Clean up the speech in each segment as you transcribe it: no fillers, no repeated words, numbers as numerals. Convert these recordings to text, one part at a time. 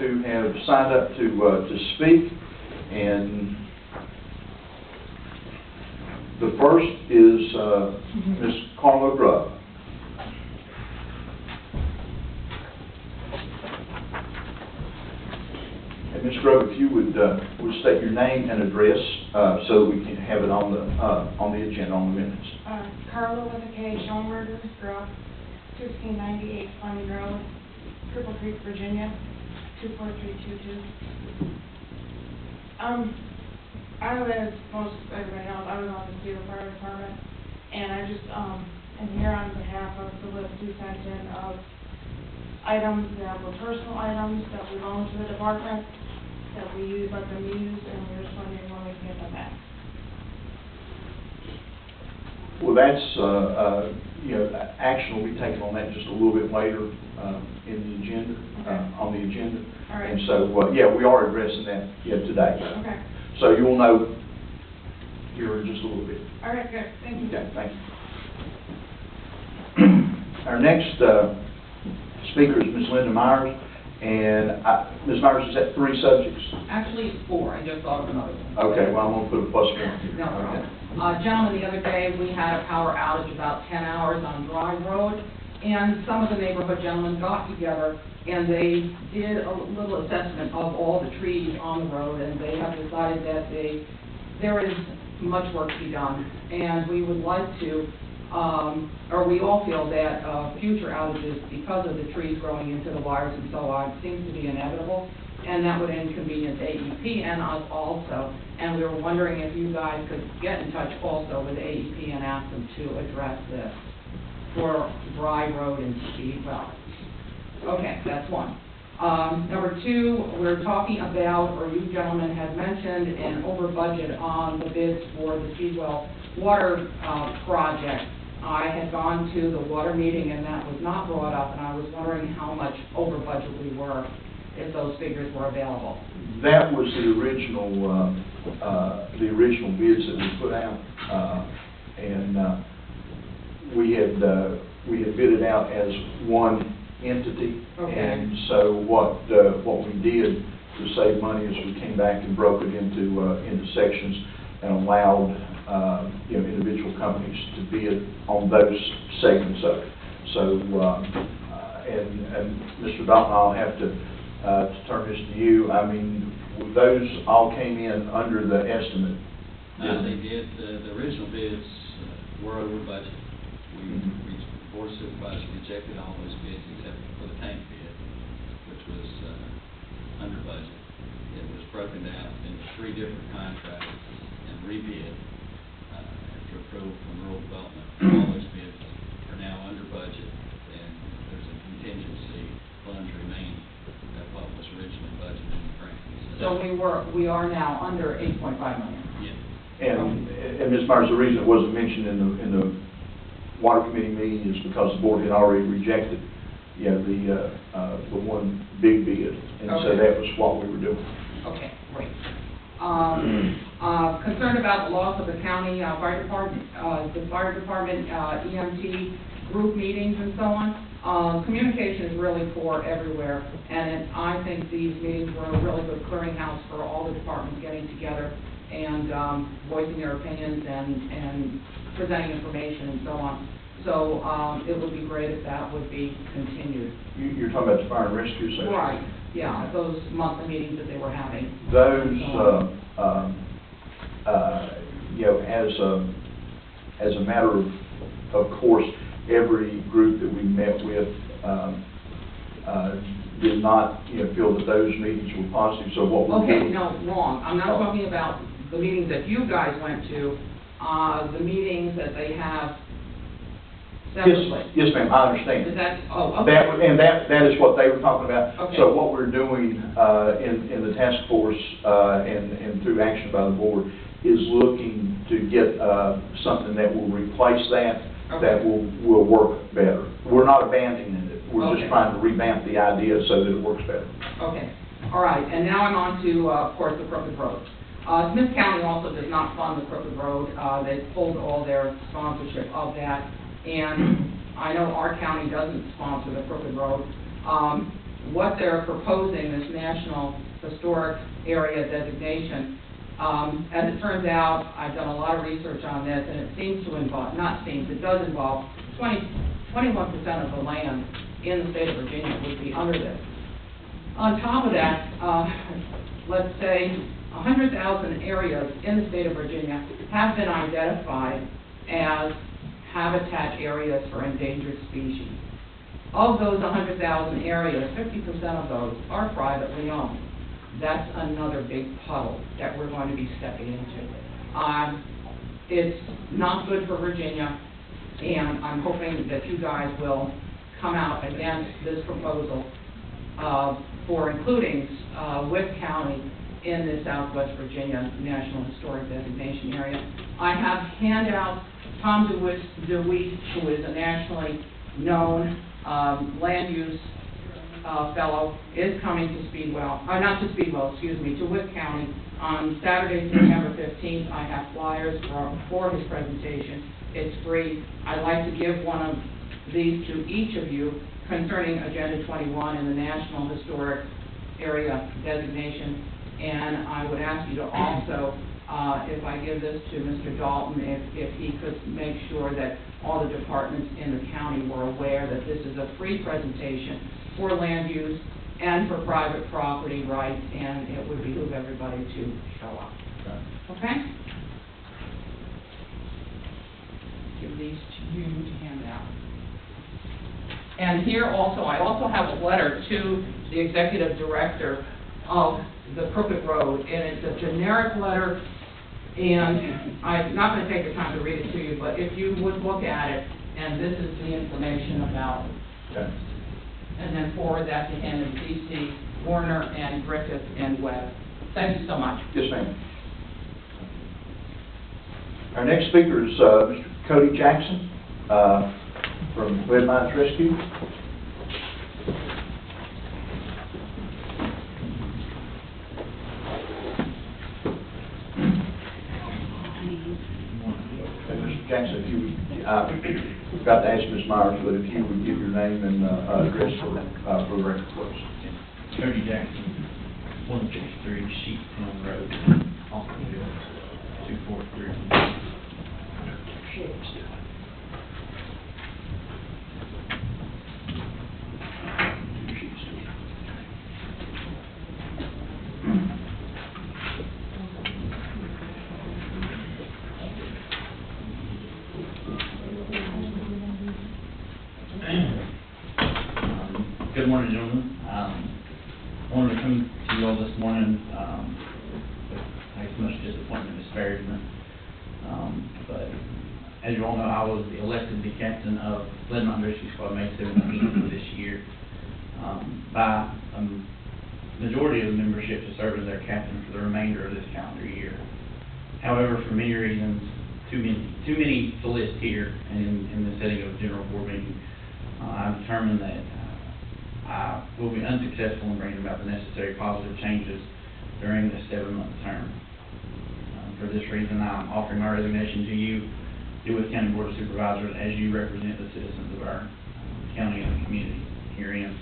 who have signed up to speak, and the first is Ms. Carla Grubb. And Ms. Grubb, if you would state your name and address so we can have it on the agenda, on the minutes. Carla with a K, Schoenberger, Grubb, 1598 Fleming Road, Cripple Creek, Virginia, 24322. I was, as most everybody knows, I was on the Cedar Fire Department, and I just am here on behalf of the list we sent in of items that were personal items that we loaned to the department, that we use, let them use, and we were just wondering when we can get them back. Well, that's, action will be taken on that just a little bit later in the agenda, on the agenda. All right. And so, yeah, we are addressing that today. Okay. So you will know here in just a little bit. All right, good. Thank you. Okay, thank you. Our next speaker is Ms. Linda Myers. And Ms. Myers, is that 3 subjects? Actually, it's 4. I just thought of another one. Okay, well, I'm going to put a plus 1 here. No problem. Gentlemen, the other day, we had a power outage about 10 hours on Drive Road, and some of the neighborhood gentlemen got together, and they did a little assessment of all the trees on the road, and they have decided that there is much work to be done, and we would like to, or we all feel that future outages, because of the trees growing into the wires and so on, seems to be inevitable, and that would inconvenience AEP and us also. And we were wondering if you guys could get in touch also with AEP and ask them to address this for Dry Road and Speedwell. Okay, that's one. Number 2, we're talking about, or you gentlemen had mentioned, an over budget on the bids for the Speedwell water project. I had gone to the water meeting and that was not brought up, and I was wondering how much over budget we were, if those figures were available. That was the original bids that we put out, and we had bid it out as one entity. Okay. And so what we did to save money is we came back and broke it into sections and allowed individual companies to bid on those segments of it. So and Mr. Dalton, I'll have to turn this to you. I mean, those all came in under the estimate. They did. The original bids were over budget. The Board of Supervisors rejected all those bids except for the tank bid, which was under budget. It was broken down into 3 different contracts and rebid after approval from rural development. All those bids are now under budget, and there's a contingency funds remain that what was originally budgeted in the grant. So we are now under $8.5 million. Yeah. And Ms. Myers, the reason it wasn't mentioned in the water committee meeting is because the board had already rejected, the one big bid, and so that was what we were doing. Okay, great. Concerned about the loss of the county fire department, EMT group meetings and so on. Communication is really poor everywhere, and I think these meetings were a really good clearinghouse for all the departments getting together and voicing their opinions and presenting information and so on. So it would be great if that would be continued. You're talking about the fire and rescue session? Right, yeah, those monthly meetings that they were having. Those, as a matter of course, every group that we met with did not, feel that those meetings were positive. So what we're doing... No, wrong. I'm not talking about the meetings that you guys went to, the meetings that they have separately. Yes, ma'am, I understand. Is that, okay. That is what they were talking about. Okay. So what we're doing in the task force and through action by the board is looking to get something that will replace that, that will work better. We're not abandoning it. We're just trying to revamp the idea so that it works better. Okay. All right. And now I'm on to, of course, the Crooked Road. Smith County also does not fund the Crooked Road. They pulled all their sponsorship of that. And I know our county doesn't sponsor the Crooked Road. what they're proposing, this National Historic Area designation, as it turns out, I've done a lot of research on this, and it seems to involve, not seems, it does involve 21% of the land in the state of Virginia would be under this. On top of that, let's say 100,000 areas in the state of Virginia have been identified as habitat areas for endangered species. Of those 100,000 areas, 50% of those are privately owned. That's another big puddle that we're going to be stepping into. It's not good for Virginia, and I'm hoping that you guys will come out against this proposal for including Wick County in the Southwest Virginia National Historic Designation area. I have handouts. Tom DeWeese, who is a nationally known land use fellow, is coming to to Wick County on Saturday, September 15th. I have flyers for his presentation. It's free. I'd like to give one of these to each of you concerning Agenda 21 and the National Historic Area designation. And I would ask you to also, if I give this to Mr. Dalton, if he could make sure that all the departments in the county were aware that this is a free presentation for land use and for private property rights, and it would behoove everybody to show up. Okay? Give these to you to hand out. And here also, I also have a letter to the executive director of the Crooked Road, and it's a generic letter, and I'm not going to take the time to read it to you, but if you would look at it, and this is the information about it. Okay. And then forward that to him and C.C. Warner and Griffith and Webb. Thank you so much. Yes, ma'am. Our next speaker is Mr. Cody Jackson from Lead Mines Rescue. Mr. Jackson, if you would, forgot to ask Ms. Myers, but if you would give your name and address for the record, please. Cody Jackson, 153 Sheep Town Road, Austinville, 243. Good morning, gentlemen. I wanted to come to you all this morning with as much disappointment and disparagement. But as you all know, I was elected the captain of Lead Mines Rescue Squad May 17th of this year by a majority of the membership to serve as their captain for the remainder of this calendar year. However, for many reasons, too many to list here, and in the setting of a general board meeting, I've determined that I will be unsuccessful in bringing about the necessary positive changes during this 7-month term. For this reason, I'm offering my resignation to you, DeWitt County Board of Supervisors, as you represent the citizens of our county and the community herein.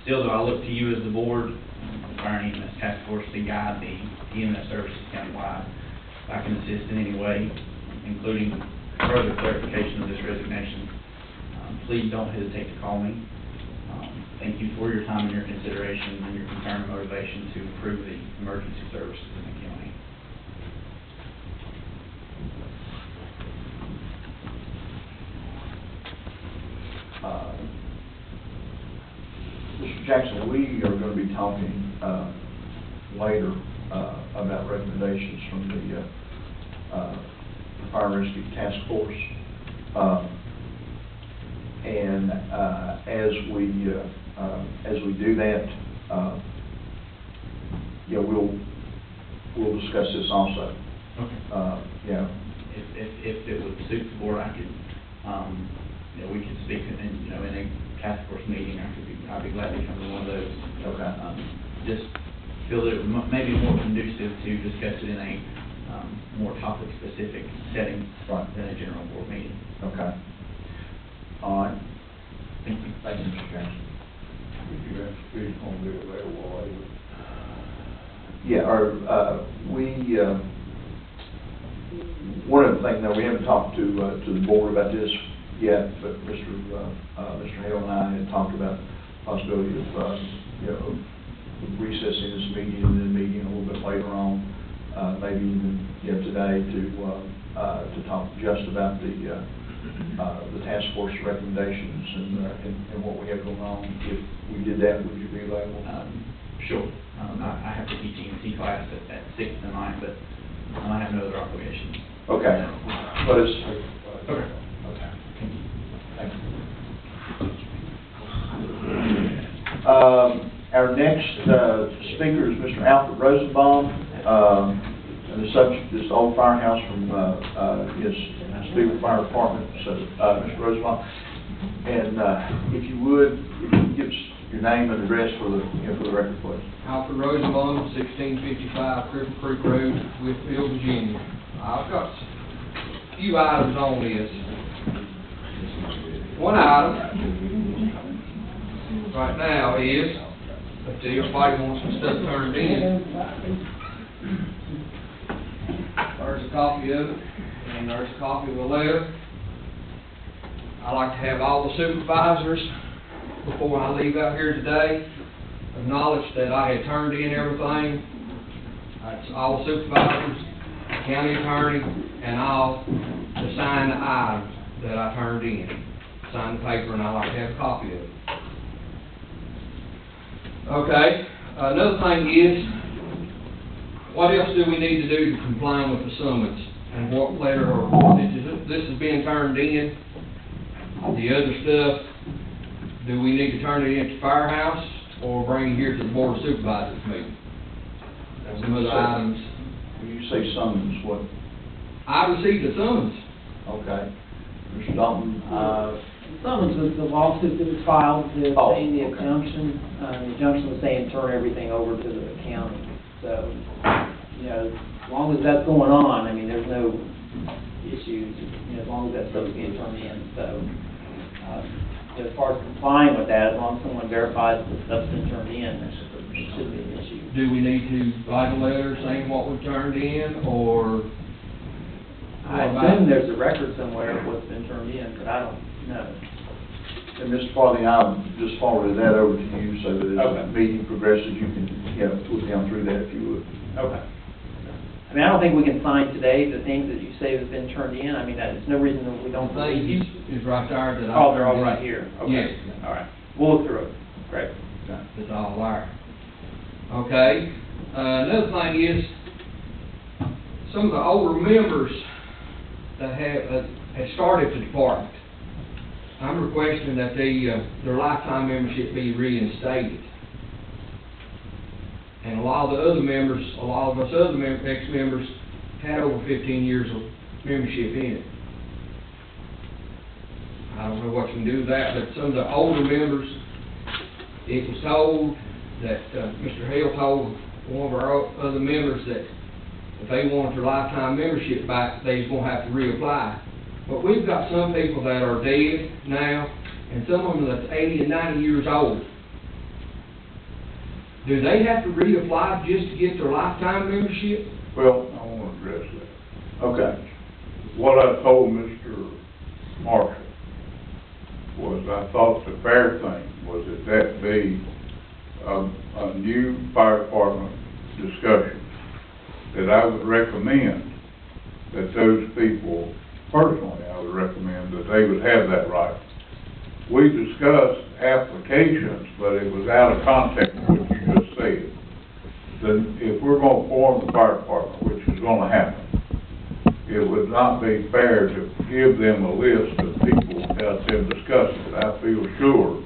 Still, though, I look to you as the board, the Fire and EMS Task Force, to guide the EMS services countywide. If I can assist in any way, including further clarification of this resignation, please don't hesitate to call me. Thank you for your time and your consideration and your concern and motivation to improve the emergency services in the county. Mr. Jackson, we are going to be talking later about recommendations from the Fire and Rescue Task Force. And as we do that, we'll discuss this also. Okay. Yeah. If it would suit the board, I could, we could speak in a task force meeting. I'd be glad to come to one of those. Okay. Just feel that it may be more conducive to discuss it in a more topic-specific setting than a general board meeting. Okay. All right. Thank you. Thank you, Mr. Jackson. you anticipate it's gonna be available later? Yeah, one of the things, now, we haven't talked to the board about this yet, but Mr. Hale and I had talked about the possibility of, recessing this meeting and then meeting a little bit later on, maybe even, today to talk just about the task force recommendations and what we have going on. If we did that, would you be available? Sure. I have to teach EMT class at 6 tonight, but I have no other obligations. Okay. But it's, Okay. okay. Thank you. Our next speaker is Mr. Alfred Rosenbaum, and the subject is the old firehouse from his Speedwell Fire Department. So, Mr. Rosenbaum, and if you would give us your name and address for the record, please. Alfred Rosenbaum, 1655 Cripple Creek Road, Whitfield, Virginia. I've got a few items on this. One item right now is, if everybody wants some stuff turned in, there's a copy of it, and there's a copy of the letter. I like to have all the supervisors, before I leave out here today, acknowledge that I had turned in everything. That's all the supervisors, county attorney, and all to sign the items that I turned in. Sign the paper, and I like to have a copy of it. Okay, another thing is, what else do we need to do to comply with the summons? And what letter, or this is being turned in, the other stuff, do we need to turn it into firehouse or bring it here to the board of supervisors meeting? That's some other items. When you say summons, what? I received a summons. Okay. Mr. Dalton, Summons was the lawsuit that was filed to Oh, saying the okay. injunction. The injunction was saying turn everything over to the county. So, as long as that's going on, I mean, there's no issues, as long as that stuff's being turned in. So, as far as complying with that, as long as someone verifies that the stuff's been turned in, there shouldn't be an issue. Do we need to write a letter saying what we turned in, or? I assume there's a record somewhere of what's been turned in, but I don't know. and Mr. Farthing, I'll just forward that over to you so that as Okay. the meeting progresses, you can, put down through that if you would. Okay. I mean, I don't think we can sign today the things that you say have been turned in. I mean, there's no reason that we don't The thing believe. is right there that I. Oh, they're all turned in. right here. Okay. Yes. All right. We'll look through it. Great. It's all there. Okay, another thing is, some of the older members that have started the department, I'm requesting that their lifetime membership be reinstated. And a lot of us other ex-members had over 15 years of membership in it. I don't know what you can do with that, but some of the older members, it was told that, Mr. Hale told one of our other members that if they wanted their lifetime membership back, they was gonna have to reapply. But we've got some people that are dead now, and some of them that's 80 and 90 years old. Do they have to reapply just to get their lifetime membership? Well, I want to address that. Okay. What I told Mr. Marshall was I thought the fair thing was that be a new fire department discussion, that I would recommend that those people, personally, I would recommend that they would have that right. We discussed applications, but it was out of context of what you just said. Then if we're going to form the fire department, which is going to happen, it would not be fair to give them a list of people without them discussing it. I feel sure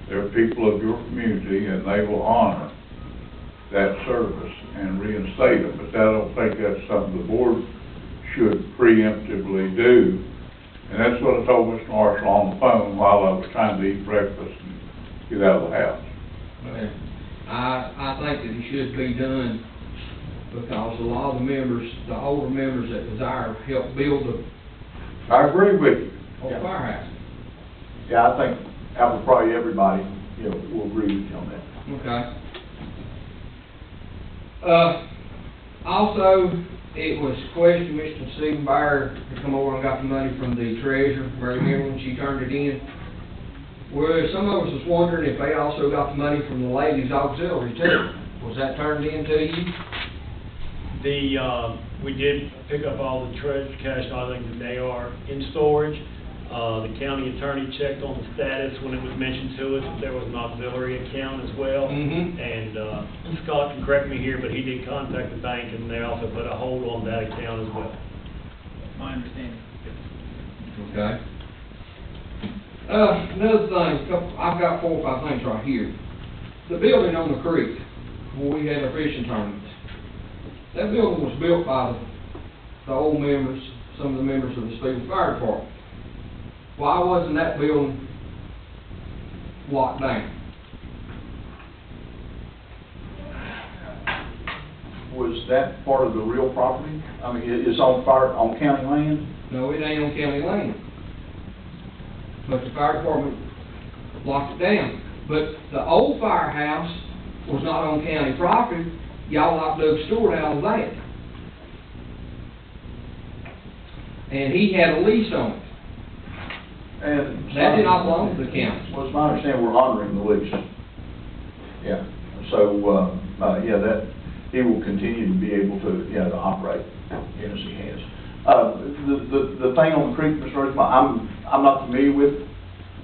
they're people of your community and they will honor that service and reinstate them, but I don't think that's something the board should preemptively do. And that's what I told Mr. Marshall on the phone while I was trying to eat breakfast and get out of the house. Well, I think that it should be done, because a lot of the members, the older members that was there, helped build the I agree with you. old firehouse. Yeah, I think out of probably everybody, you know, will agree with you on that. Okay. Also, it was questioned, Mr. Stephen Byer to come over and got the money from the treasurer, remember when she turned it in? Well, some of us was wondering if they also got the money from the ladies' auxiliary too. Was that turned in to you? We did pick up all the treasure cash, I think that they are in storage. The county attorney checked on the status when it was mentioned to us that there was an auxiliary account as well. Mhm. And Scott can correct me here, but he did contact the bank and they also put a hold on that account as well. My understanding. Okay. Another thing, I've got 4 or 5 things right here. The building on the creek, where we had our fishing tournaments, that building was built by the old members, some of the members of the Stevens Fire Department. Why wasn't that building locked down? Was that part of the real property? I mean, it's on county land? No, it ain't on county land. But the fire department locked it down. But the old firehouse was not on county property. Y'all locked Doug Stewart out of that. And he had a lease on it. And That did not belong to the county. Well, it's my understanding we're honoring the lease. Yeah, so, yeah, that, he will continue to be able to, you know, to operate, you know, as he has. The thing on the creek, Mr. Rosenbaum, I'm not familiar with it.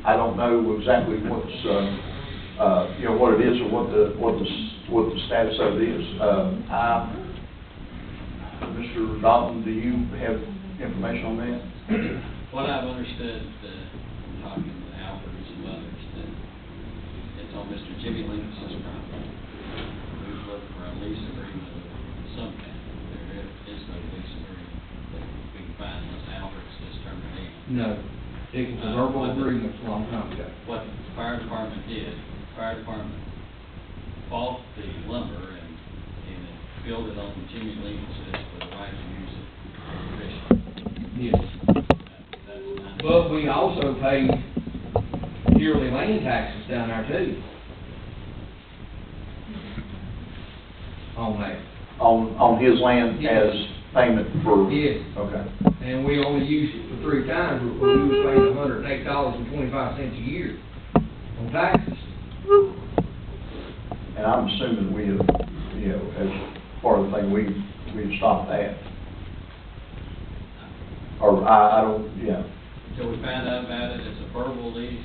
I don't know exactly what's, you know, what it is or what the status of it is. Mr. Dalton, do you have information on that? What I've understood, talking to Alfred and some others, that it's on Mr. Jimmy Lincoln's property. We've looked for a lease agreement of some kind. There is no lease agreement that we can find unless Alfred's just turned it in. No. It was a verbal agreement a long time ago. What the fire department did, the fire department bought the lumber and filled it on Jimmy Lincoln's for the right to use it for fishing. Yes. But we also pay yearly land taxes down there too. On that. On his land Yes. as payment for? Yes. Okay. And we only used it for 3 times, we was paying $108.25 a year on taxes. And I'm assuming we have, you know, as part of the thing, we've stopped that. Or I don't, yeah. Until we found out about it, it's a verbal lease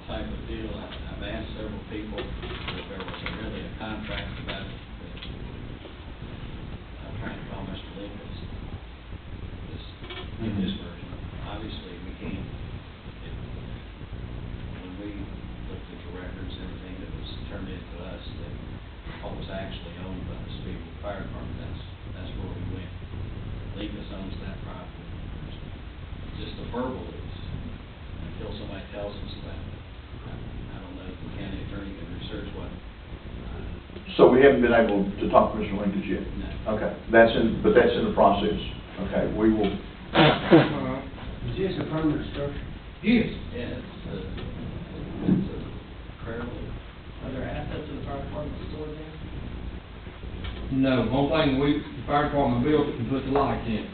type of deal. I've asked several people if there was really a contract about it. I'm trying to call Mr. Lincoln's, in this version. Obviously, we can't, when we looked at the records, everything that was turned in to us, that what was actually owned by the Speedway Fire Department, that's where we went. Lincoln owns that property. Just a verbal lease, until somebody tells us about it. I don't know if the county attorney can research what. So we haven't been able to talk to Mr. Lincoln yet? No. Okay, but that's in the process. Okay, we will. Is this a permanent structure? Yes. Yeah, it's a fairly. Are there assets of the fire department stored there? No, only thing the fire department built it and put the lights in.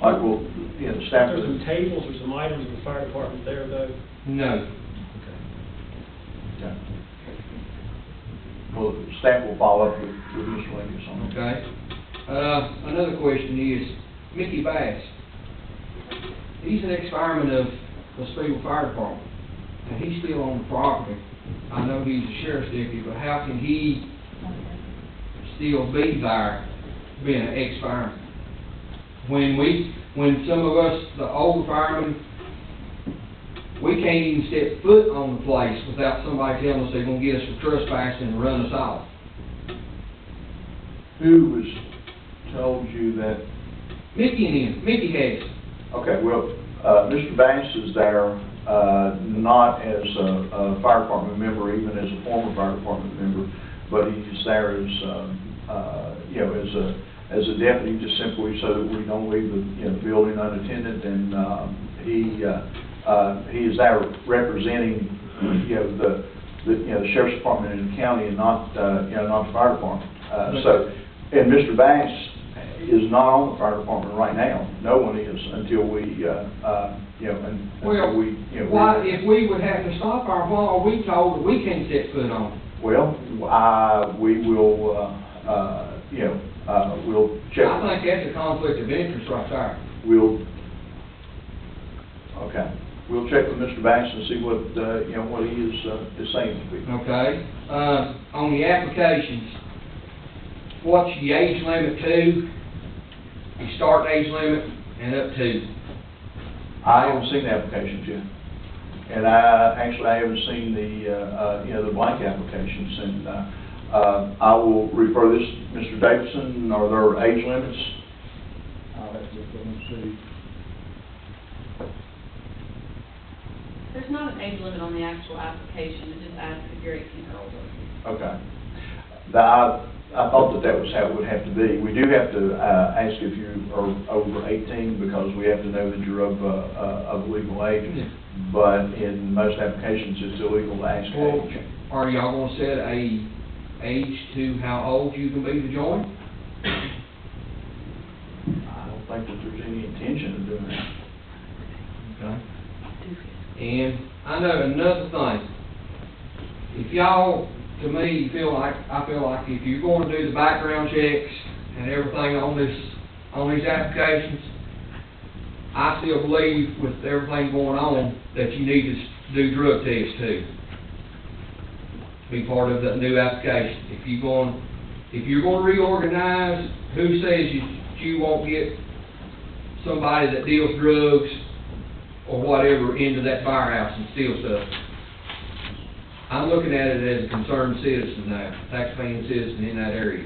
All right, well, yeah, the staff. There's some tables or some items in the fire department there though? No. Okay. Well, the staff will follow up with Mr. Lincoln on that. Okay. Another question is, Mickey Bass. He's an ex-fireman of the Speedway Fire Department, and he's still on the property. I know he's a sheriff's deputy, but how can he still be there, being an ex-fireman? When some of us, the older firemen, we can't even step foot on the place without somebody telling us they're gonna get us for trespassing and run us off. Who was told you that? Mickey has. Okay, well, Mr. Bass is there, not as a fire department member, even as a former fire department member, but he's there as, you know, as a deputy, just simply so that we don't leave the, building unattended, and, he is there representing, the sheriff's department in the county and not, not the fire department. And Mr. Bass is not on the fire department right now. No one is until we, Well, why, if we would have to stop our, why are we told that we can't set foot on it? Well, we will, we'll check. I think that's a conflict of interest right there. Okay. We'll check with Mr. Bass and see what, what he is saying to people. Okay, on the applications, what's the age limit to? The start age limit and up to? I haven't seen the applications yet. And I haven't seen the blank applications, and, I will refer this, Mr. Davidson, are there age limits? There's not an age limit on the actual application, it just asks if you're 18 or older. Okay. I thought that was how it would have to be. We do have to, ask if you are over 18, because we have to know that you're of legal age. Yeah. But in most applications, it's illegal to ask Well, age. are y'all gonna set a age to how old you can be to join? I don't think that there's any intention of doing that. Okay. And I know another thing, if y'all, to me, I feel like if you're going to do the background checks and everything on these applications, I still believe with everything going on that you need to do drug tests too, to be part of the new application. If you're going to reorganize, who says you won't get somebody that deals drugs or whatever into that firehouse and steal stuff? I'm looking at it as a concerned citizen now, taxpaying citizen in that area.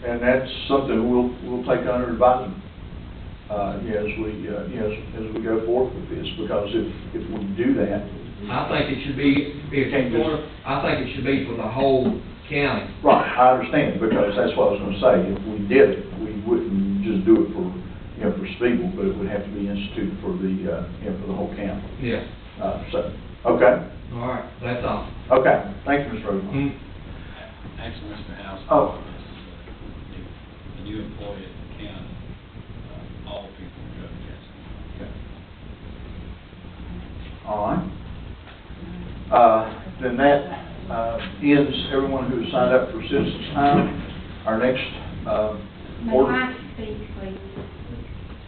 And that's something we'll take under advisement, as we go forward with this, because if we do that. I think it should be, I think it should be for the whole county. Right, I understand, because that's what I was gonna say. If we did it, we wouldn't just do it for, for Spiegel, but it would have to be instituted for the, for the whole county. Yeah. Okay. All right, that's all. Okay, thank you, Mr. Roseman. Actually, Mr. House. Oh. The new employee at the county, all people are drug tested. Okay. All right. Then that, ends everyone who has signed up for citizens' time. Our next, May order. I speak, please?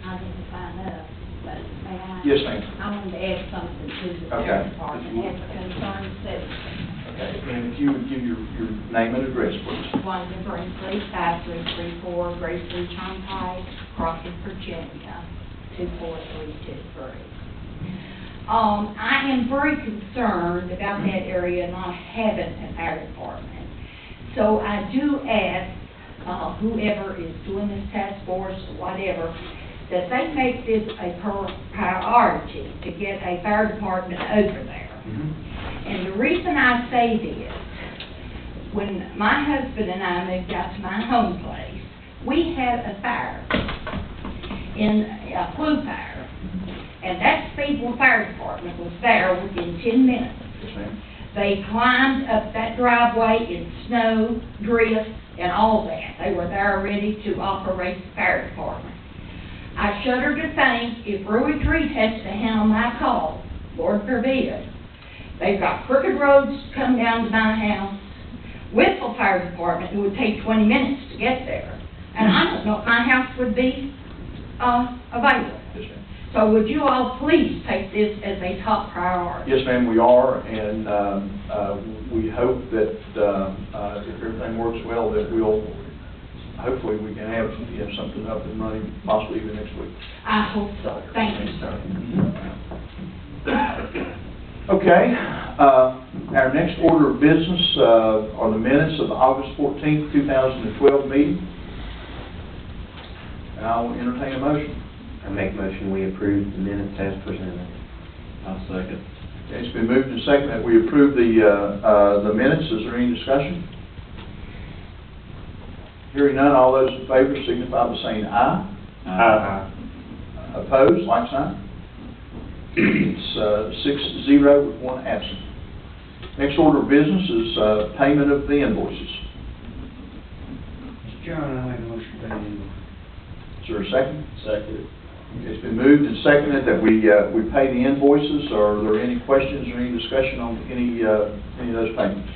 I didn't sign up, but may I? Yes, ma'am. I wanted to add something to the Okay. sheriff's department as a concerned citizen. Okay, and if you would give your name and address, please. Wanda Brinkley, 5334 Grace Ridge Turnpike, Crockett, Virginia, 24323. I am very concerned about that area not having an fire department. So I do ask whoever is doing this task force or whatever, that they make this a priority to get a fire department over there. Mm-hmm. And the reason I say this, when my husband and I moved out to my home place, we had a fire, a flue fire, and that Speedwell Fire Department was there within 10 minutes. Yes, ma'am. They climbed up that driveway in snow, drift, and all that. They were there ready to operate the fire department. I shudder to think if Rural Retreat has to handle my call, Lord forbid, they've got crooked roads to come down to my house. Whittle Fire Department, it would take 20 minutes to get there. And I don't know if my house would be available. Yes, ma'am. So would you all please take this as a top priority? Yes, ma'am, we are, and we hope that if everything works well, that hopefully we can have something up and running possibly even next week. I hope so. Thank you, sir. Okay, our next order of business are the minutes of the August 14th, 2012 meeting. And I will entertain a motion. I make a motion we approve the minutes as presented. I'll second. Okay, it's been moved and seconded that we approve the minutes. Is there any discussion? Hearing none, all those in favor signify by saying aye. Aye. Opposed, like sign. It's 6-0 with one absent. Next order of business is payment of the invoices. Mr. Chairman, I make a motion to pay the invoice. Is there a second? Second. It's been moved and seconded that we pay the invoices. Are there any questions or any discussion on any of those payments?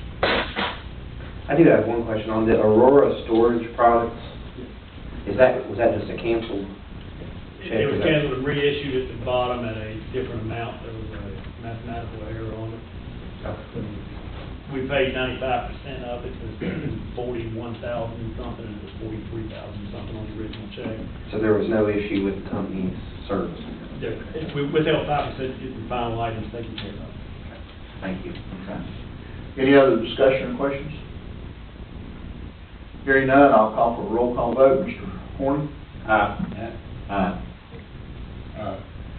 I do have one question on the Aurora storage products. Was that just a canceled check? It was canceled and reissued at the bottom at a different amount. There was a mathematical error on it. We paid 95% of it, it was 41,000 something, and it was 43,000 something on the original check. So there was no issue with the company's service? We withheld 5% to get the final items taken care of. Thank you. Okay. Any other discussion or questions? Hearing none, I'll call for a roll call vote. Mr. Horning? Aye. Aye.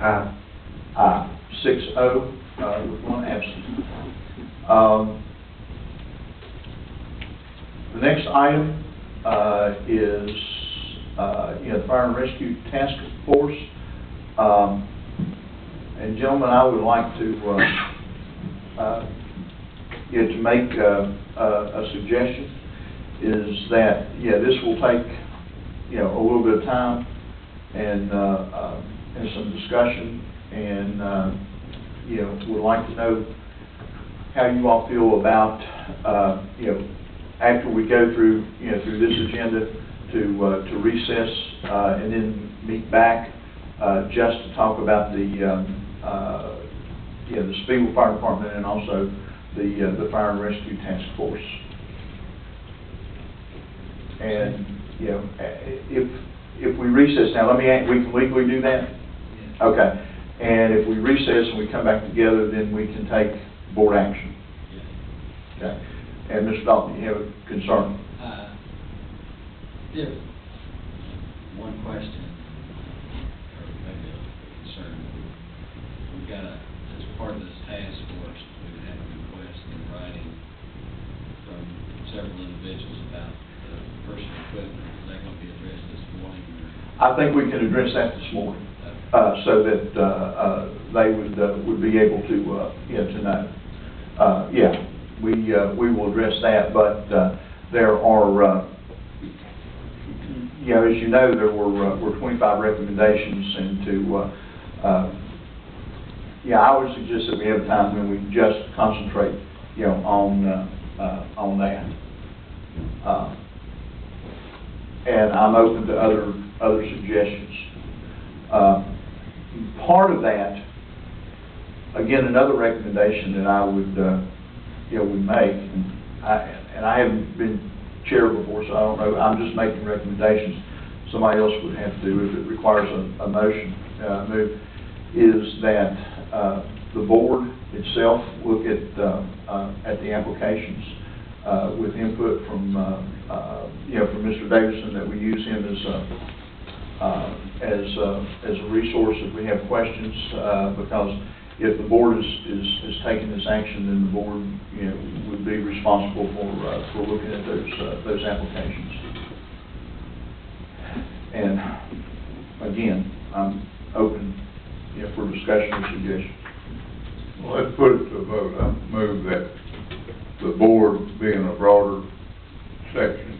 Aye. Aye. 6-0 with one absent. The next item is the Fire and Rescue Task Force. And gentlemen, I would like to make a suggestion. Is that this will take a little bit of time and some discussion, and would like to know how you all feel about after we go through through this agenda to recess and then meet back just to talk about the Speedwell Fire Department and also the Fire and Rescue Task Force. And if we recess now, we can legally do that? Okay. And if we recess and we come back together, then we can take board action. Okay. And Mr. Dalton, you have a concern? Yeah. One question, or maybe a concern. We've got as part of this task force, we've had a request in writing from several individuals about personal equipment. Is that going to be addressed this morning? I think we can address that this morning, so that they would be able to know. We will address that, but there are as you know, there were 25 recommendations, and I would suggest that we have time when we just concentrate on that. And I'm open to other suggestions. Part of that, again, another recommendation that I would would make, and I haven't been chair before, so I don't know. I'm just making recommendations. Somebody else would have to do if it requires a motion. Move is that the board itself look at the applications with input from from Mr. Davidson, that we use him as a resource if we have questions, because if the board is taking this action, then the board would be responsible for looking at those applications. And again, I'm open for discussion or suggestion. Well, let's put it to a vote. I move that the board, being a broader section,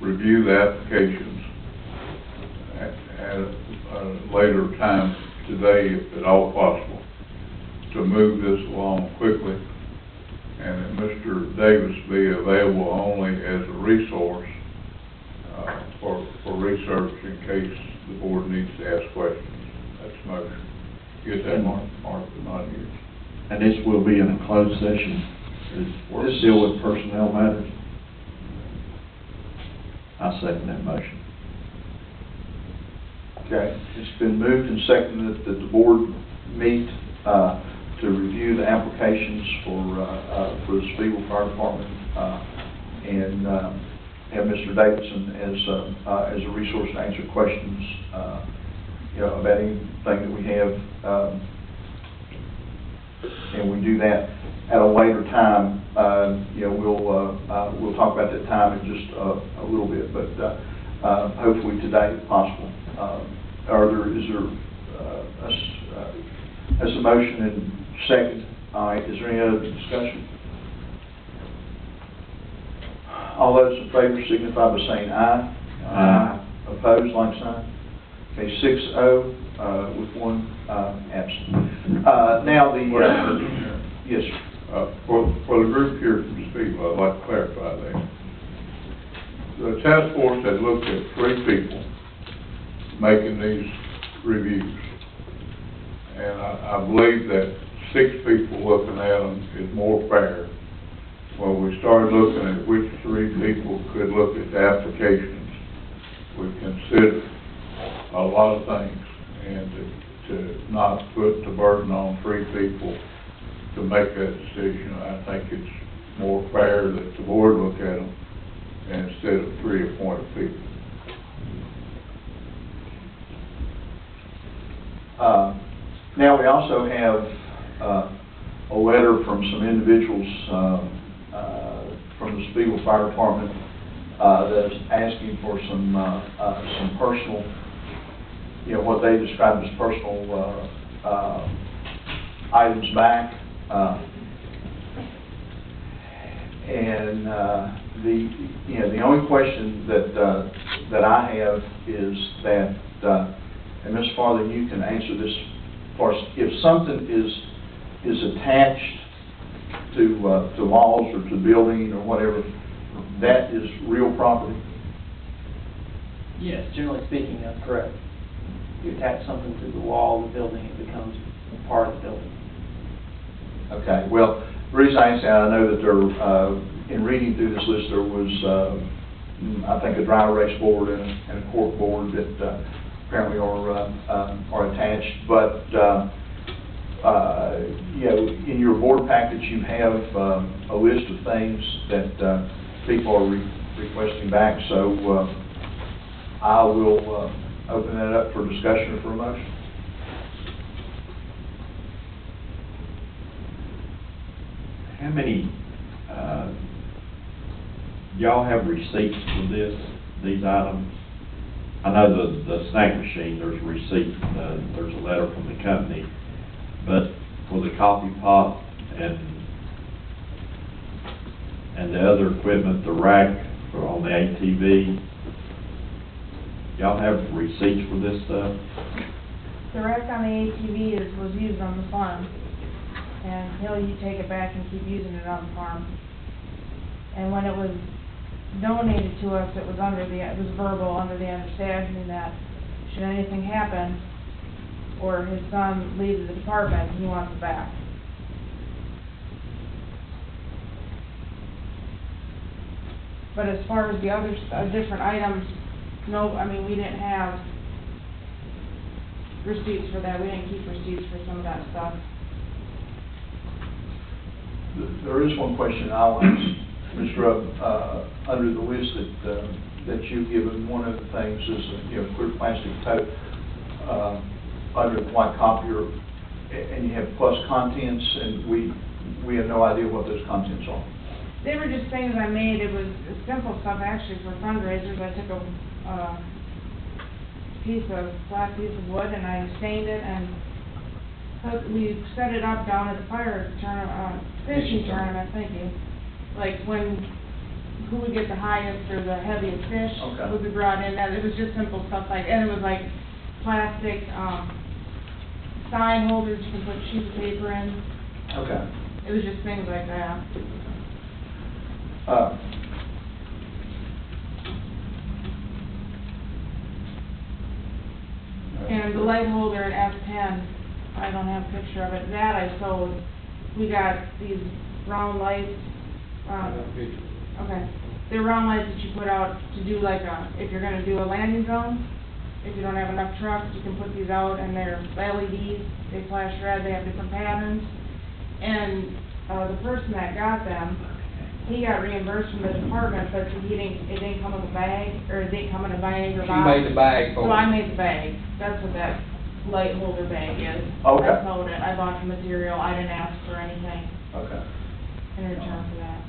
review the applications at a later time today, if at all possible, to move this along quickly, and that Mr. Davis be available only as a resource for research in case the board needs to ask questions. That's the motion. Get that, Mark, not here. And this will be in a closed session. This deal with personnel matters. I second that motion. Okay, it's been moved and seconded that the board meet to review the applications for the Speedwell Fire Department and have Mr. Davidson as a resource to answer questions about anything that we have. and we do that at a later time, you know, we'll talk about that time in just a little bit, but hopefully today if possible. That's a motion and second. All right, is there any other discussion? All those in favor signify by saying aye. Aye. Opposed, like sign. Okay, 6-0, with one absent. Now yes, sir. For the group here from Speedwell, I'd like to clarify that. The task force had looked at 3 people making these reviews. And I believe that 6 people looking at them is more fair. When we started looking at which 3 people could look at the applications, we considered a lot of things, and to not put the burden on 3 people to make that decision, I think it's more fair that the board look at them instead of 3 appointed people. Now, we also have a letter from some individuals from the Speedwell Fire Department that's asking for some personal, you know, what they describe as personal items back. And the only question that I have is that, and Ms. Farley, you can answer this for us. If something is attached to walls or to building or whatever, that is real property? Yes, generally speaking, that's correct. You attach something to the wall of the building, it becomes part of the building. Okay, well, the reason I ask that, I know that there, in reading through this list, there was, I think, a dry erase board and a cork board that apparently are attached, but you know, in your board package, you have a list of things that people are requesting back, so I will open that up for discussion or for a motion. How many, y'all have receipts for these items? I know the snack machine, there's a receipt, there's a letter from the company, but for the coffee pot and the other equipment, the rack for on the ATV, y'all have receipts for this stuff? The rack on the ATV was used on the farm, and you take it back and keep using it on the farm. And when it was donated to us, it was verbal, under the understanding that should anything happen, or his son leaves the department, he wants it back. But as far as the other different items, no, I mean, we didn't have receipts for that. We didn't keep receipts for some of that stuff. There is one question I'll ask, Ms. Rubb, under the list that you've given. One of the things is a clear plastic tote under the white copier, and you have plus contents, and we have no idea what those contents are. They were just things I made. It was simple stuff actually for fundraisers. I took a black piece of wood and I stained it, and we set it up down at the fishing tournament. Thank you. Like who would get the highest or the heaviest fish would be brought in. It was just simple stuff and it was like plastic sign holders you can put sheets of paper in. Okay. It was just things like that. And the light holder at F10, I don't have a picture of it. That I sold. We got these round lights. Okay. They're round lights that you put out to do if you're going to do a landing zone. If you don't have enough trucks, you can put these out, and they're LEDs. They flash red. They have different patterns. And the person that got them, he got reimbursed from the department, but it didn't come in a bag, or it didn't come in a bag or box. She made the bag for So I made the bag. That's what that light holder bag is. Okay. I sold it, I bought the material, I didn't ask for anything Okay. in return for that.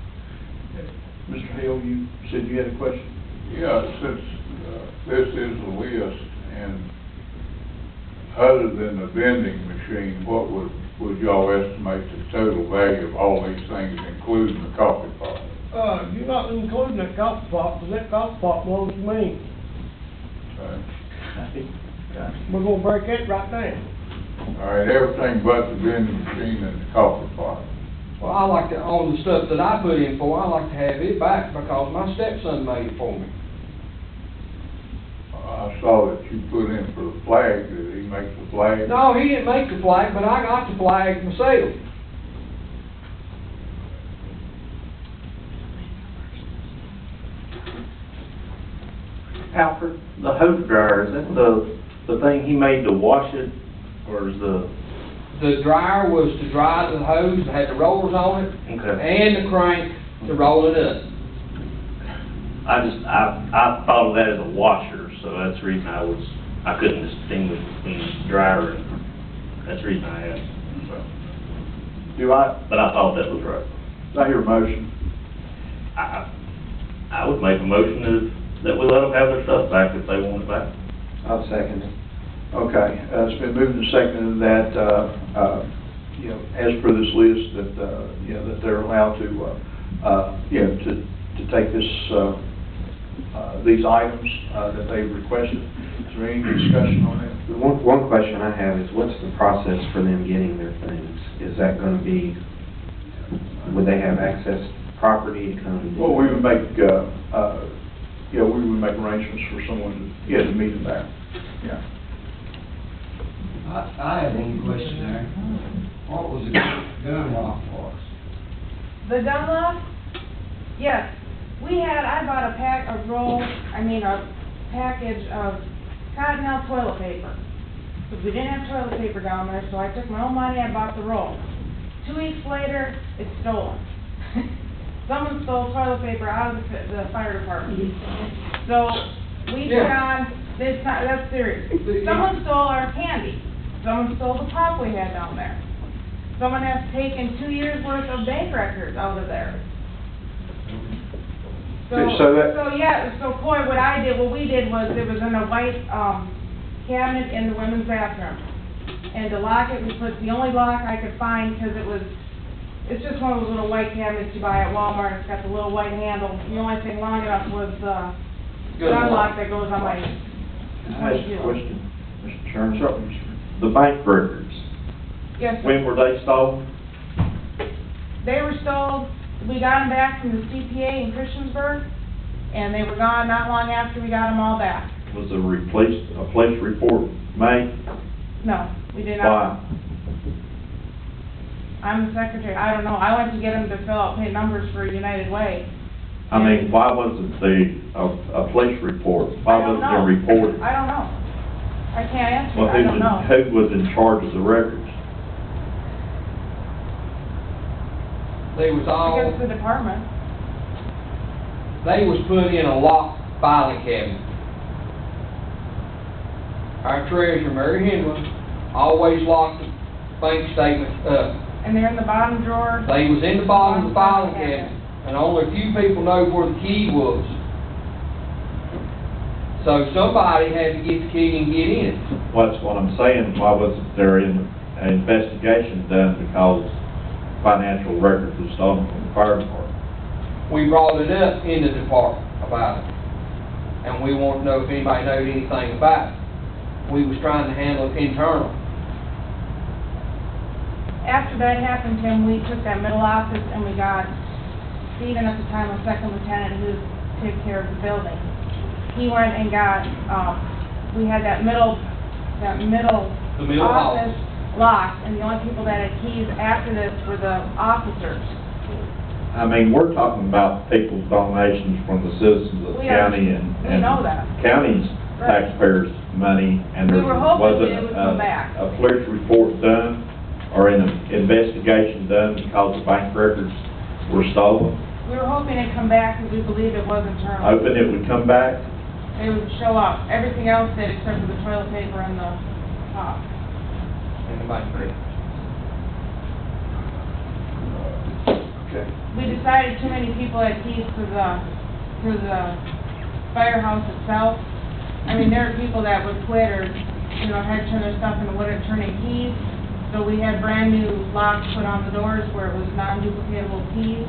Mr. Hale, you said you had a question? Yeah, since, this is a list, and other than the vending machine, what would y'all estimate the total value of all these things, including the coffee pot? You're not including that golf pot, because that golf pot belongs to me. Okay. We're gonna break it right now. All right, everything but the vending machine and the coffee pot. Well, I like to, all the stuff that I put in for, I like to have it back because my stepson made it for me. I saw that you put in for the flag. Did he make the flag? No, he didn't make the flag, but I got the flag myself. Alfred, the hose dryer, is that the thing he made to wash it, or is the? The dryer was to dry the hose, it had the rollers on it, Okay. and the crank to roll it up. I thought of that as a washer, so that's the reason I couldn't distinguish between dryer and, that's the reason I asked. But I thought that was right. Do I hear a motion? I would make a motion that we let them have their stuff back if they want it back. I'll second it. Okay, it's been moved and seconded that, you know, as per this list, that, you know, that they're allowed to, you know, to take this, these items, that they've requested. Is there any discussion on that? One question I have is, what's the process for them getting their things? Is that gonna be, would they have access to property to come and do? Well, we would make, you know, we would make arrangements for someone to, yeah, to meet them there. Yeah. I had one question there. What was the gun lock for? The gun lock? Yes, I bought a package of Cottonelle toilet paper. Because we didn't have toilet paper down there, so I took my own money, I bought the roll. 2 weeks later, it's stolen. Someone stole toilet paper out of the fire department. So, we put on, that's serious. Someone stole our candy. Someone stole the pop we had down there. Someone has taken 2 years' worth of bank records out of there. Okay, So Coy, what we did was, it was in a white, cabinet in the women's bathroom. And to lock it, we put the only lock I could find, because it's just one of those little white cabinets you buy at Walmart, it's got the little white handle. The only thing long enough was the gun lock that goes on my Can I ask a question, Mr. Chairman? Sure, Mr. The bank records, Yes, sir. when were they stolen? They were stolen, we got them back from the CPA in Christiansburg, and they were gone not long after we got them all back. Was a police report made? No, we did not. Why? I'm the secretary, I don't know, I went to get them to fill out pay numbers for United Way. I mean, why wasn't a police report? Why I don't wasn't it know. reported? I don't know. I can't answer, Well, I don't know. who was in charge of the records? They was I guess all, the department. they was put in a locked filing cabinet. Our treasurer, Mary Henry, always locked the bank statements up. And they're in the bottom drawer. They was in the bottom of the filing cabinet, and only a few people know where the key was. So somebody had to get the key and get in. What's what I'm saying, why wasn't there an investigation done because financial records were stolen from the fire department? We brought it up in the department about it, and we wanted to know if anybody knowed anything about it. We was trying to handle it internal. After that happened, Tim, we took that middle office and we got Stephen at the time, a second lieutenant who took care of the building. He went and got, we had that middle office locked, and the only people that had keys after this were the officers. I mean, we're talking about people's donations from the citizens of the county and We know that. county's taxpayers' money, and We there were hoping wasn't it would come back. a police report done or an investigation done because the bank records were stolen. We were hoping it'd come back because we believed it was internal. Hoping it would come back. They would show up. Everything else did except for the toilet paper and the Anybody? Okay. We decided too many people had keys to the firehouse itself. I mean, there are people that would quit or, had to turn their stuff in and wouldn't turn in keys. So we had brand new locks put on the doors where it was non-duplicatable keys.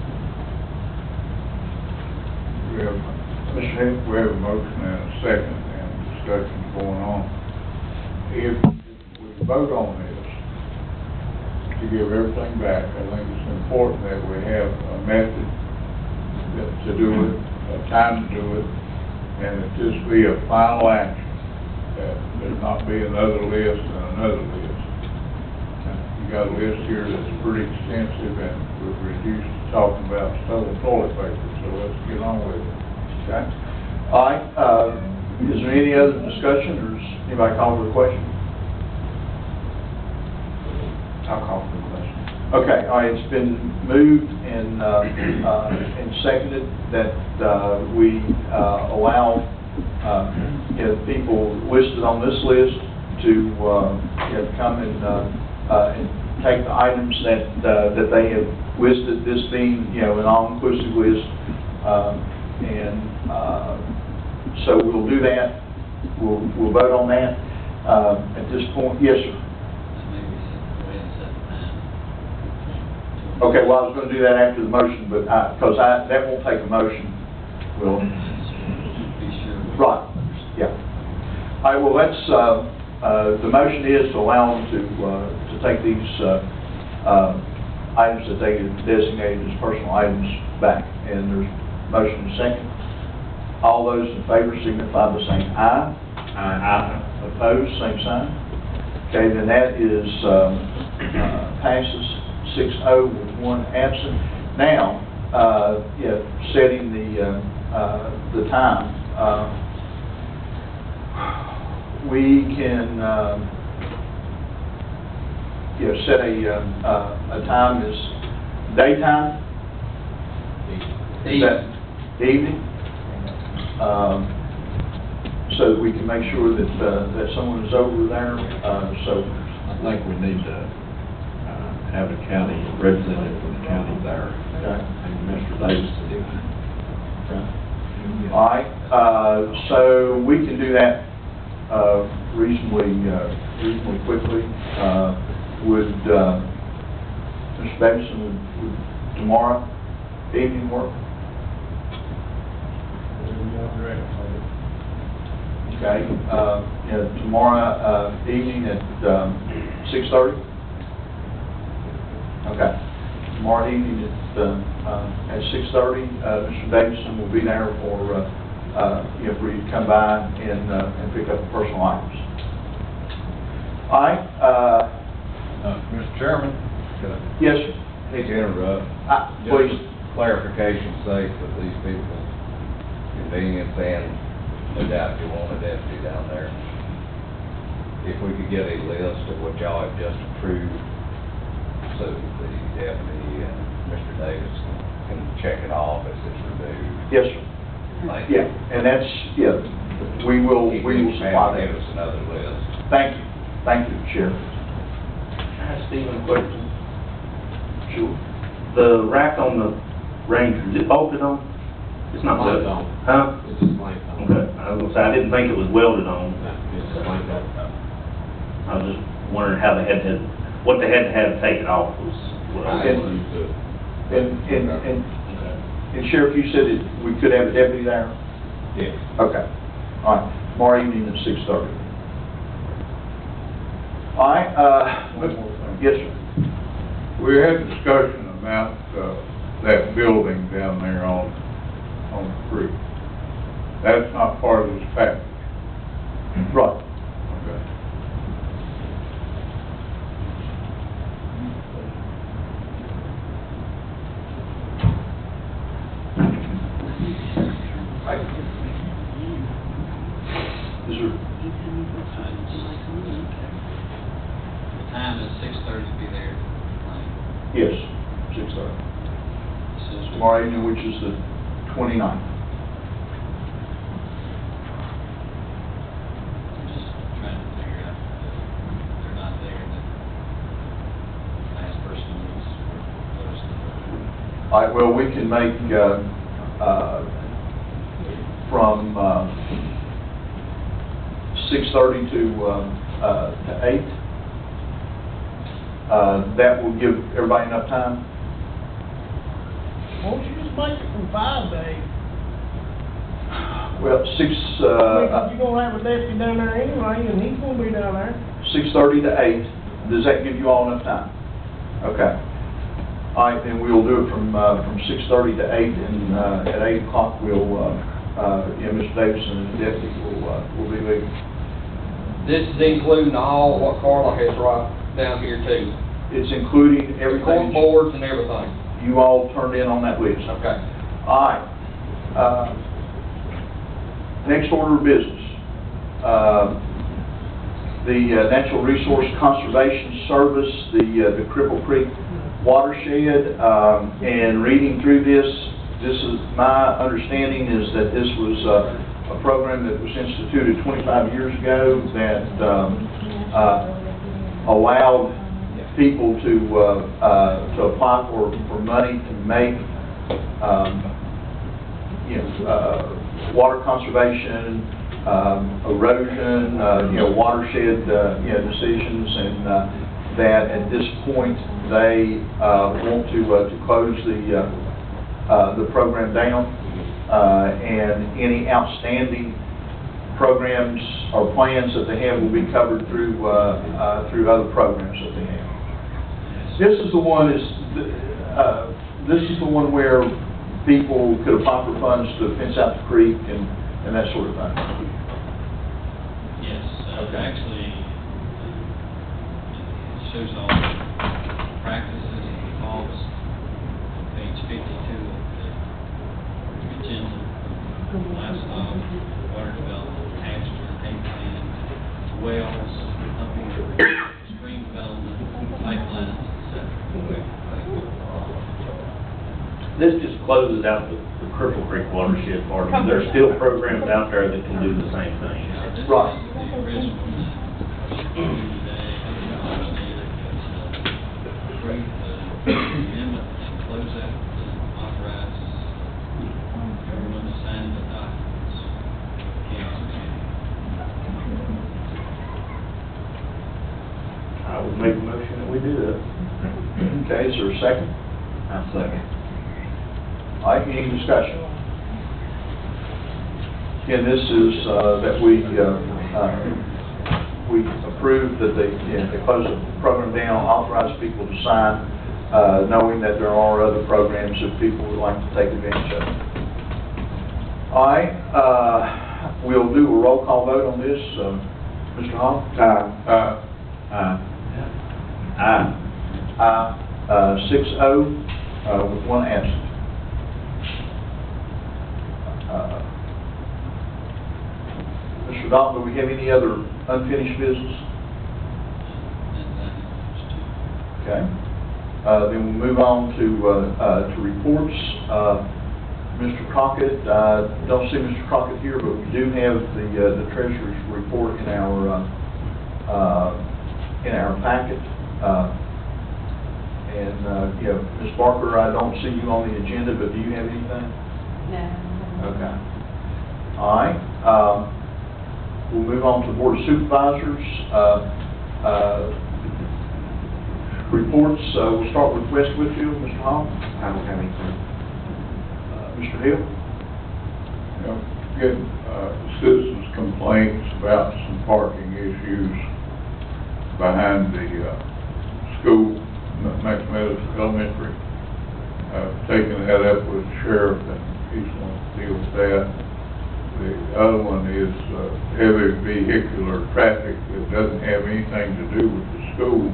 We have, Mr. Hill, we have a motion and a second, and discussion going on. If we vote on this, to give everything back, I think it's important that we have a method to do it, a time to do it, and that this be a final action, that there not be another list and another list. You got a list here that's pretty extensive, and we've reduced to talking about stolen toilet paper, so let's get on with it. Okay. All right, is there any other discussion, or is anybody calling for the question? I'll call for the question. Okay, all right, it's been moved and seconded that we allow people listed on this list to come and take the items that they have listed, this being, an all-inclusive list. So we'll do that. We'll vote on that. At this point, yes, sir. Okay, well, I was going to do that after the motion, but because that won't take a motion. We'll. Be sure. Right, yeah. All right, well, let's, the motion is to allow them to take these items that they have designated as personal items back. And there's motion and second. All those in favor signify by saying aye. Aye. Opposed, same sign. Okay, then that is, passes 6-0 with one absent. Now, setting the time, we can, set a time as daytime. Is that evening? So that we can make sure that someone is over there, so. I think we need to have a county representative from the county there. Okay. And Mr. Davis. Okay. All right, so we can do that reasonably quickly. Would Mr. Davidson, would tomorrow evening work? Okay, tomorrow evening at 6:30? Okay. Tomorrow evening at 6:30, Mr. Davidson will be there for you to come by and pick up the personal items. All right. Mr. Chairman, could I Yes, sir. hate to interrupt? Please. Just for clarification's sake for these people's convenience, and no doubt you want a deputy down there. If we could get a list of what y'all have just approved, so that the deputy and Mr. Davis can check it off as it's reviewed. Yes, sir. Thank you. Yeah, and that's, we will supply Give that. us another list. Thank you, Sheriff. Can I ask Stephen a question? Sure. The rack on the Ranger, is it bolted on? It's not welded on. Huh? It's just clamped on. Okay, I was gonna say, I didn't think it was welded on. No, it's just clamped on. I was just wondering how they had to, what they had to have to take it off was what I was wondering. And Sheriff, you said that we could have a deputy there? Yes. Okay. All right, tomorrow evening at 6:30. All right, One more thing. yes, sir. We had discussion about, that building down there on the creek. That's not part of this package. Right. Okay. Is there, The time is 6:30 to be there. yes, 6:30. Tomorrow evening, which is the 29th. Just trying to figure out All right, well, we can make, from 6:30 to 8. That will give everybody enough time. Won't you just make it from 5 to 8? Well, You're gonna have a deputy down there anyway, and he's gonna be down there. 6:30 to 8. Does that give you all enough time? Okay. All right, then we'll do it from 6:30 to 8, and at 8 o'clock, we'll, Mr. Davidson and the deputy will be leaving. This is including all what Carla has right down here too. It's including everything. Court boards and everything. You all turned in on that list. Okay. All right. Next order of business. The Natural Resource Conservation Service, the Cripple Creek watershed, and reading through this is my understanding is that this was a program that was instituted 25 years ago that allowed people to apply for money to make water conservation, erosion, watershed decisions, and that at this point they want to close the program down, and any outstanding programs or plans that they have will be covered through other programs that they have. This is the one where people could apply for funds to fence out the creek and that sort of thing. Yes, Okay. actually, it shows all the practices and laws on page 52 of the agenda. Livestock, water development, pasture, hay plan, wells, pumping, stream development, pipelines, etc. This just closes out the Cripple Creek watershed part. There's still programs out there that can do the same thing. This Right. is the original today, approve the amendment and close out and authorize everyone to sign the documents. I would make a motion that we do that. Okay, is there a second? I'll second. All right, any discussion? Again, this is that we approved that they close the program down, authorize people to sign, knowing that there are other programs that people would like to take advantage of. All right, we'll do a roll call vote on this. Mr. Hall? Aye. 6-0, with one absent. Mr. Dalton, do we have any other unfinished business? Okay. Then we'll move on to reports. Mr. Crockett, don't see Mr. Crockett here, but we do have the treasurer's report in our packet. Ms. Barker, I don't see you on the agenda, but do you have anything? No. Okay. All right. We'll move on to the Board of Supervisors. Reports. We'll start with West Whitfield. Mr. Hall? I don't have anything. Mr. Hill? Get citizens' complaints about some parking issues behind the school, Meadows Elementary. I've taken that up with the sheriff, and he's going to deal with that. The other one is heavy vehicular traffic that doesn't have anything to do with the school,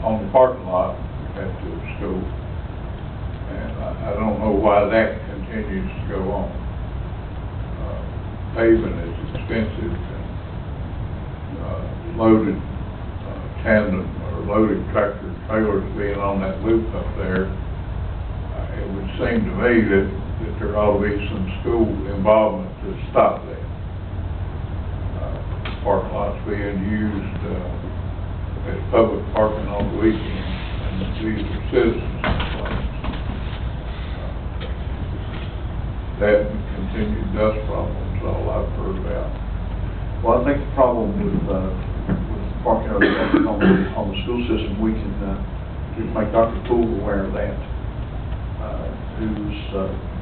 on the parking lot at the school. And I don't know why that continues to go on. Paving is expensive, and loaded tandem or loaded tractor trailers being on that loop up there, it would seem to me that there ought to be some school involvement to stop that. Parking lots being used as public parking on the weekend, and these are citizens' complaints. that and continued dust problems, all I've heard about. Well, I think the problem with parking or on the school system, we can make Dr. Poole aware of that. Who's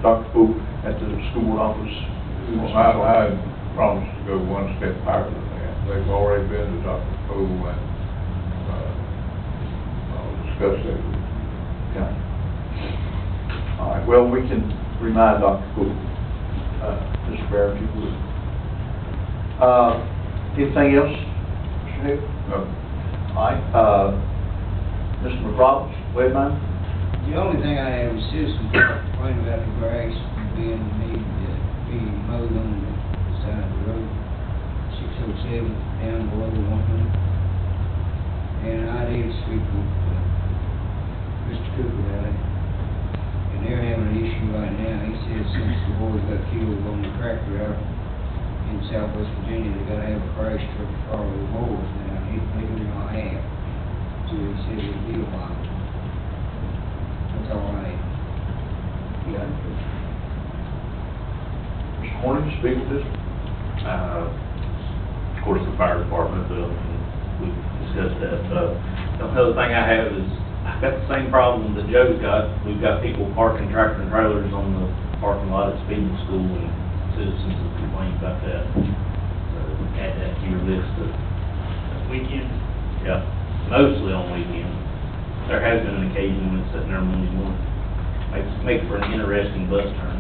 Dr. Poole at the school board office? Well, I promised to go one step higher than that. They've already been to Dr. Poole and, I'll discuss that with you. Okay. All right, well, we can remind Dr. Poole, Mr. Barrett, if you would. Anything else, Mr. Hill? No. All right, Mr. McRoberts, Webmine? The only thing I have is citizens complaining about the grass being needed to be mowed on the side of the road, 607 down below 100. And I did speak with Mr. Cooper about it, and they're having an issue right now. He says since the boys got killed on the tractor out in Southwest Virginia, they gotta have a crash truck to follow the mowers now. They do not have. So he said it'd be a while. That's all I have. Yeah. Mr. Horning, speak with this. Of course, the fire department, we discussed that. Another thing I have is, I've got the same problem that Joe's got. We've got people parking tractor and trailers on the parking lot at Speeding School, and citizens have complained about that. So add that to your list of Weekend? yeah, mostly on weekends. There has been an occasion when it's sitting there Monday morning. Makes for an interesting bus turn.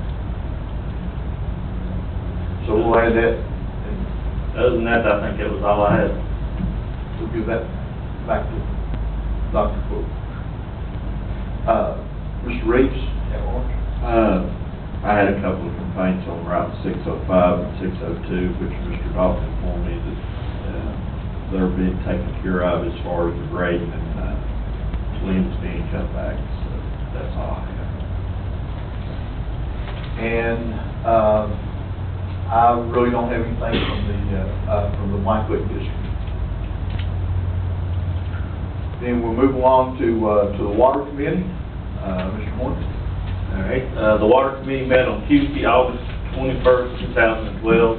So we'll add that, and Other than that, I think that was all I had. we'll give that back to Dr. Poole. Mr. Reeves, at Orange? I had a couple of complaints on Route 605 and 602, which Mr. Dalton informed me that they're being taken care of as far as the grading and limbs being cut back, so that's all I have. And I really don't have anything from the Whitewood district. Then we'll move along to the Water Committee. Mr. Horton? All right, the Water Committee met on Tuesday, August 21st, 2012,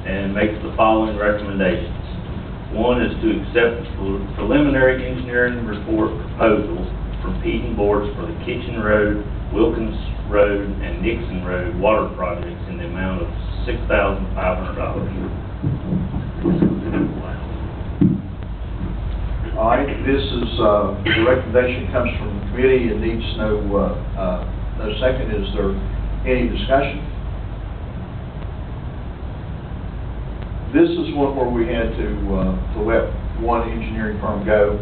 and makes the following recommendations. One is to accept the preliminary engineering report proposals from Peden Boards for the Kitchen Road, Wilkins Road, and Nixon Road water projects in the amount of $6,500. All right, this is, the recommendation comes from the committee, it needs no second. Is there any discussion? This is one where we had to let one engineering firm go,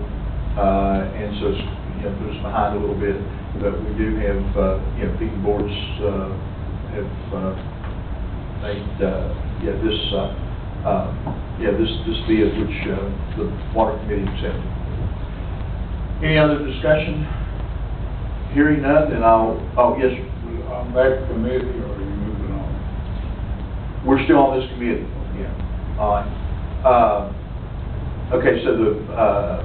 and so it's, put us behind a little bit, but we do have, Peden Boards, have, made, this bid, which, the Water Committee accepted. Any other discussion? Hearing none, then yes, sir. On that committee, or are you moving on? We're still on this committee. Yeah. All right. Okay, so the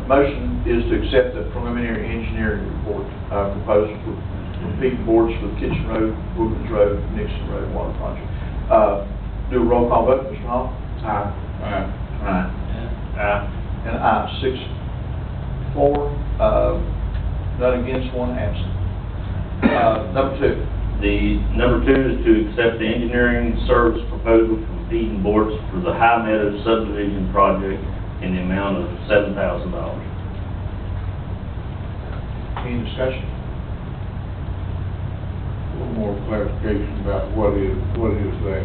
motion is to accept the preliminary engineering report proposal for Peden Boards for the Kitchen Road, Wilkins Road, Nixon Road water project. Do a roll call vote, Mr. Hall? Aye. And aye, 6-4, none against, one absent. Number two. The number two is to accept the engineering service proposal from Peden Boards for the High Meadows subdivision project in the amount of $7,000. Any discussion? A little more clarification about what is that?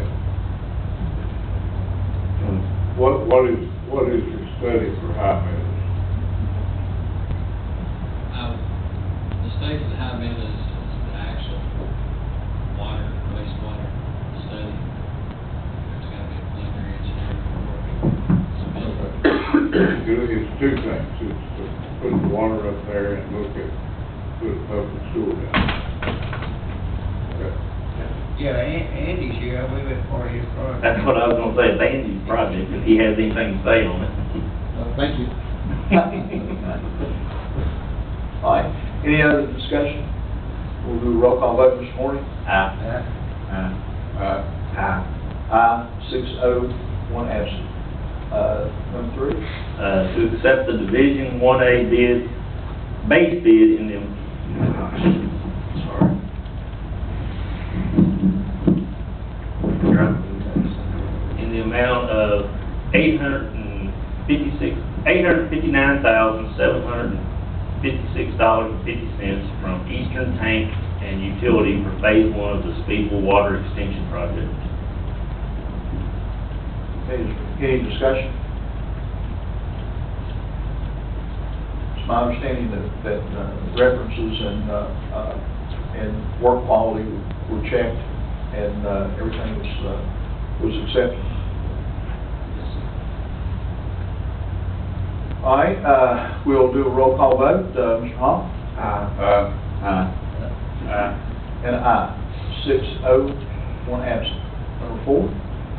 What is your study for High Meadows? The state of the High Meadows is the actual water, wastewater study. There's got to be a preliminary engineering report submitted. It's two things. It's to put the water up there and look at, put a public sewer down. Okay. Yeah, Andy's here, I believe that's part of his project. That's what I was gonna say, it's Andy's project, if he has anything to say on it. Thank you. All right, any other discussion? We'll do a roll call vote this morning. Aye. Aye, 6-0, 1 absent. Number 3? To accept the Division 1A bid, base bid in the, sorry. In the amount of $859,756.50 from Eastern Tank and Utility for Phase 1 of the Speedwell Water Extension Project. Any discussion? It's my understanding that references and work quality were checked and everything was accepted. All right, we'll do a roll call vote. Mr. Hall? And aye. 6-0, 1 absent. Number 4?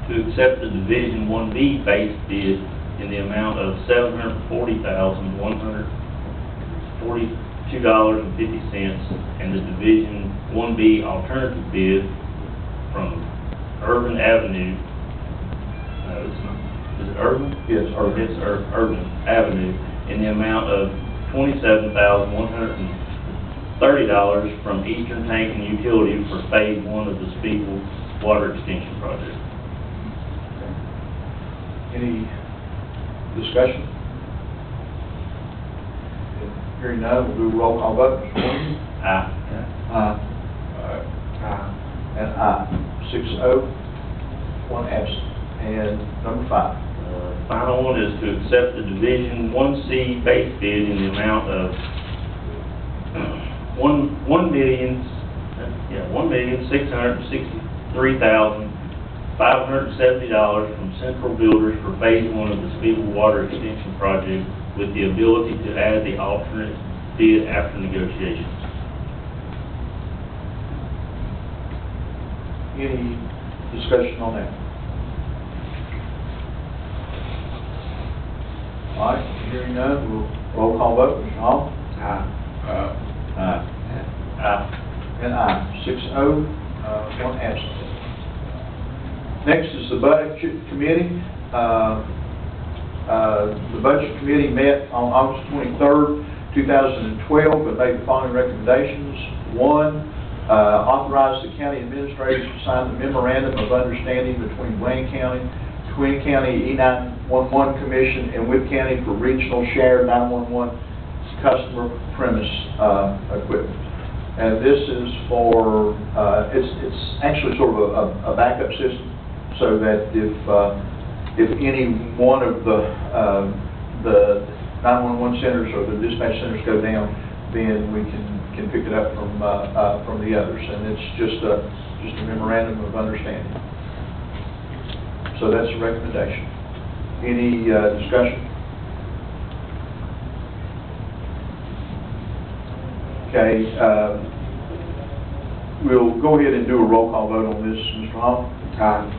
To accept the Division 1B base bid in the amount of $740,142.50 and the Division 1B alternative bid from Urban Avenue. Is it Urban? Yes, Urban. It's Urban Avenue in the amount of $27,130 from Eastern Tank and Utility for Phase 1 of the Speedwell Water Extension Project. Any discussion? Hearing none, we'll do a roll call vote. Mr. Morgan? Aye. And aye. 6-0, 1 absent. And number 5. Final one is to accept the Division 1C base bid in the amount of $1,663,570 from Central Builders for Phase 1 of the Speedwell Water Extension Project with the ability to add the alternate bid after negotiations. Any discussion on that? All right, hearing none, we'll roll call vote. Mr. Hall? And aye. 6-0, 1 absent. Next is the Budget Committee. The Budget Committee met on August 23rd, 2012, and made the following recommendations. 1, authorize the county administrators to sign the memorandum of understanding between Blaine County E911 Commission and Wood County for regional shared 911 customer premise equipment. And this is for, it's actually sort of a backup system, so that if any one of the 911 centers or the dispatch centers go down, then we can pick it up from the others, and it's just a memorandum of understanding. So that's a recommendation. Any discussion? Okay, we'll go ahead and do a roll call vote on this. Mr. Hall? Aye.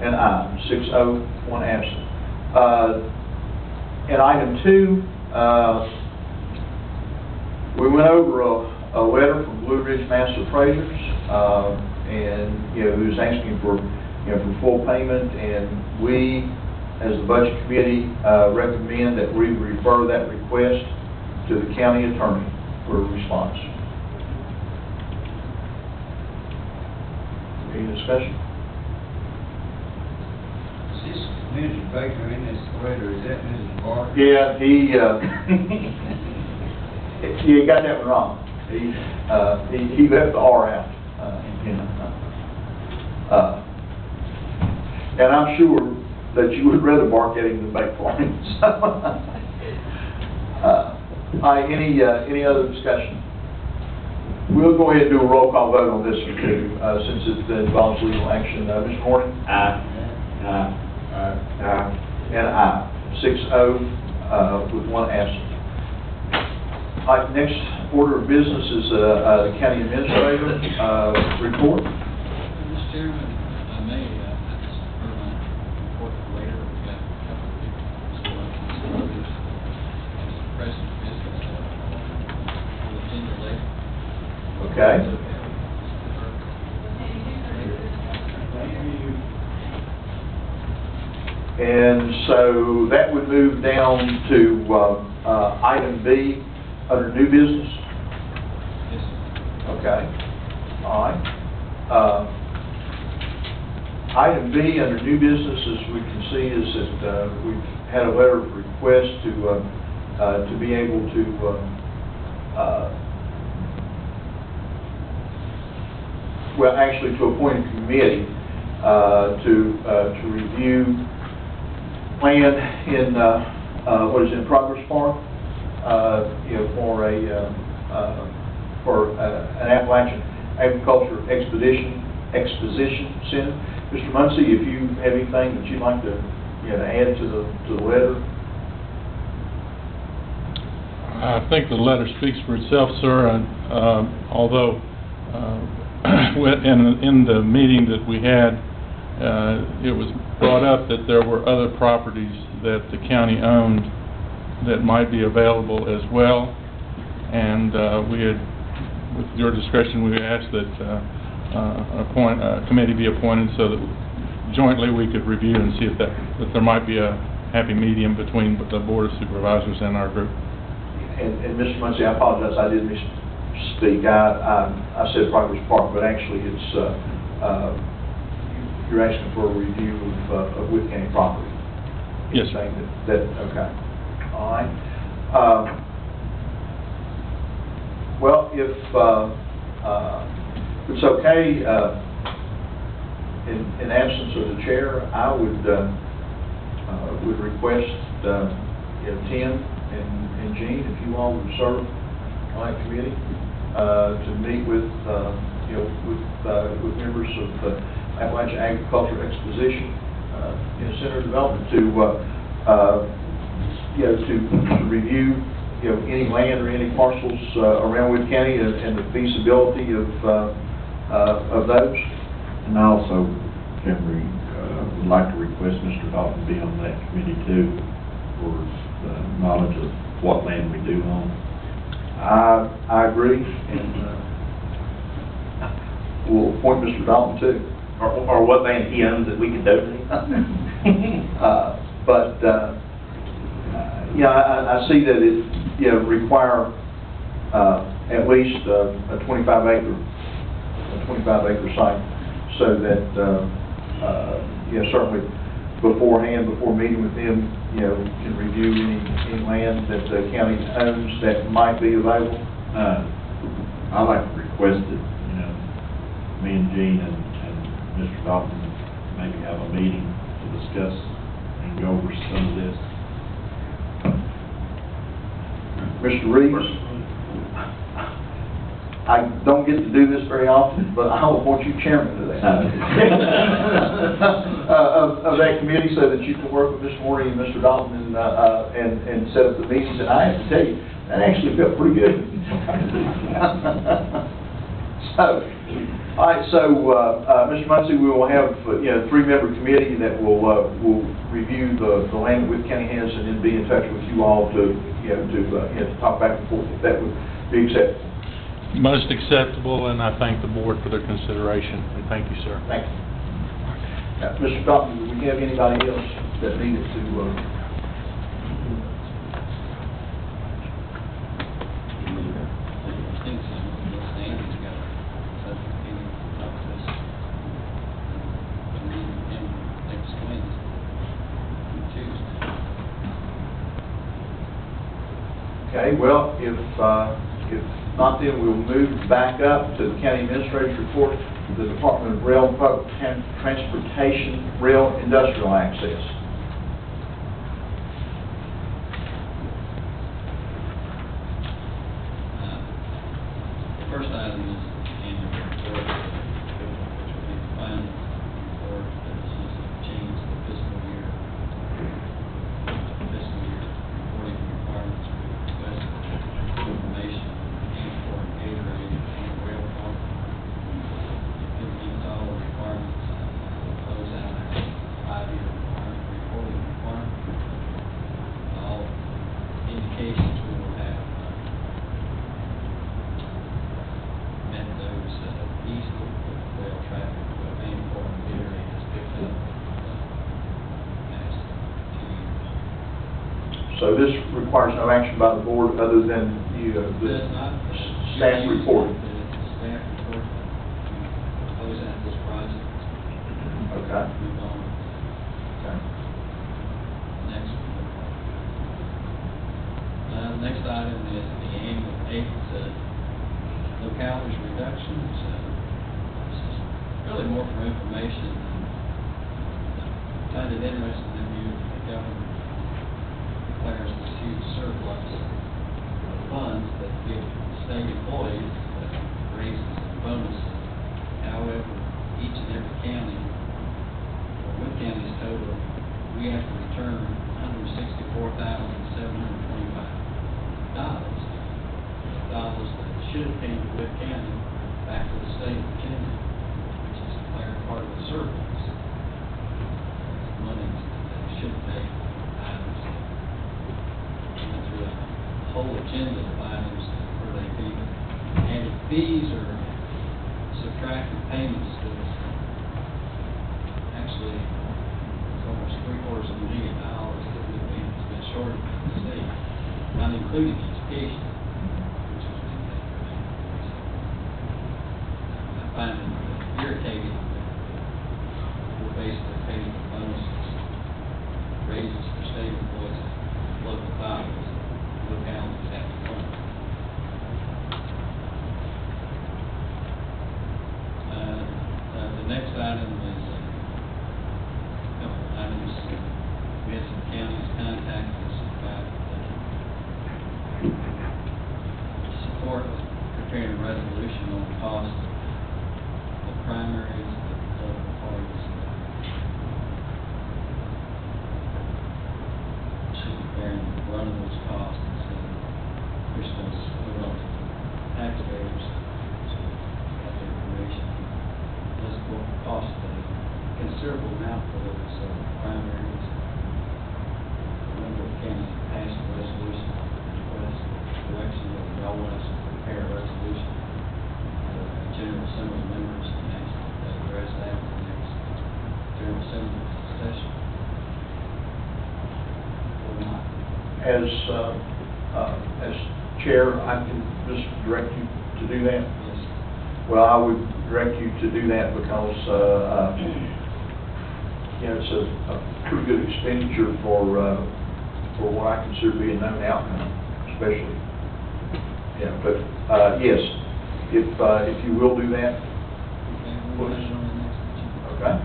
And aye. 6-0, 1 absent. And item 2, we went over a letter from Blue Ridge Master Appraisers, and who's asking for for full payment, and we, as the Budget Committee, recommend that we refer that request to the county attorney for a response. Any discussion? Is this Mr. Baker in this letter, is that Mr. Barker? Yeah, he got that one wrong. He left the R out. And I'm sure that you would rather bark at him than beg for him. All right, any other discussion? We'll go ahead and do a roll call vote on this one too, since it involves legal action. Mr. Morton? Aye. And aye. 6-0, with 1 absent. All right, next order of business is the county administrator report. Mr. Chairman, if I may, I just heard my report later. We've got a couple of people just pressing business for the agenda later. Okay. And so that would move down to item B under new business. Yes, sir. Okay, all right. Item B under new business, as we can see, is that we've had a letter of request to be able to well, actually to appoint a committee to review land in what is in Progress Park, you know, for an Appalachian Agriculture Exposition Center. Mr. Muncy, if you have anything that you'd like to, you know, add to the letter. I think the letter speaks for itself, sir, and although in the meeting that we had, it was brought up that there were other properties that the county owned that might be available as well, and we had, with your discretion, we asked that a committee be appointed so that jointly we could review and see if there might be a happy medium between the Board of Supervisors and our group. And Mr. Muncy, I apologize, I did misspeak. I said Progress Park, but actually it's, you're asking for a review of Wood County property. Yes, sir. Saying that, okay. All right. Well, if it's okay, in absence of the chair, I would request, you know, Tim and Jean, if you all would serve on that committee, to meet with, you know, with members of the Appalachian Agriculture Exposition, you know, Center of Development to, you know, to review, you know, any land or any parcels around Wood County and the feasibility of those. And I also, Henry, would like to request Mr. Dalton be on that committee too, for the knowledge of what land we do own. I agree, and we'll appoint Mr. Dalton too. Or what land he owns that we could donate. But yeah, I see that it, you know, require at least a 25 acre site, so that you know, certainly beforehand, before meeting with them, you know, can review any land that the county owns that might be available. I'd like to request that, you know, me and Jean and Mr. Dalton maybe have a meeting to discuss and go over some of this. Mr. Reeves, I don't get to do this very often, but I will appoint you chairman of that. Of that committee, so that you can work with Ms. Morty and Mr. Dalton and set up the meetings. And I have to tell you, that actually felt pretty good. So, all right, so, Mr. Muncy, we will have, you know, 3-member committee that will review the land that Wood County has, and then be in touch with you all to, you know, to talk back and forth, if that would be acceptable. Most acceptable, and I thank the board for their consideration, and thank you, sir. Thank you. Mr. Dalton, do we have anybody else that needed to, Okay, well, if not, then we'll move back up to the county administrator's report, the Department of Rail and Public Transportation, Rail Industrial Access. First item is annual report, which will be the final report that is changed the fiscal year reporting requirements. We request information for Gatorade and rail park. It meets all the requirements, close out our 5-year reporting requirement. All indications we will have met those easily. So this requires no action by the board other than the Does not. staff report. The staff report, close out this project. Okay. Move on. Okay. Next. Next item is the annual 8 localities reductions. This is really more for information. I find it interesting that the government declares this huge surplus of funds that give state employees raises and bonuses. However, each and every county, or with counties total, we have to return $164,725. Dollars that should have came to Wood County back to the state of Virginia, which is declared part of the surplus. Money that should pay items. Went through a whole agenda of items where they be added fees or subtracted payments that actually it's almost $750,000 that we've been shorted by the state, not including education. I find it irritating that we're basically paying for bonuses, raises for state employees, local bodies, localities have to fund. The next item is a couple of items. We had some counties contact us about support of preparing a resolution on the cost of primaries, the political parties should be bearing the brunt of those costs instead of pushing those over on taxpayers to have the information. This will cost a considerable amount for those primaries. A number of counties have passed a resolution request direction that we all want us to prepare a resolution. General Assembly members and ask to address that in the next General Assembly session. Or not. As chair, I can just direct you to do that? Yes. Well, I would direct you to do that because, it's a pretty good expenditure for what I consider to be a known outcome, especially. Yeah, but, yes, if you will do that, Okay, we'll put it on the next agenda. okay?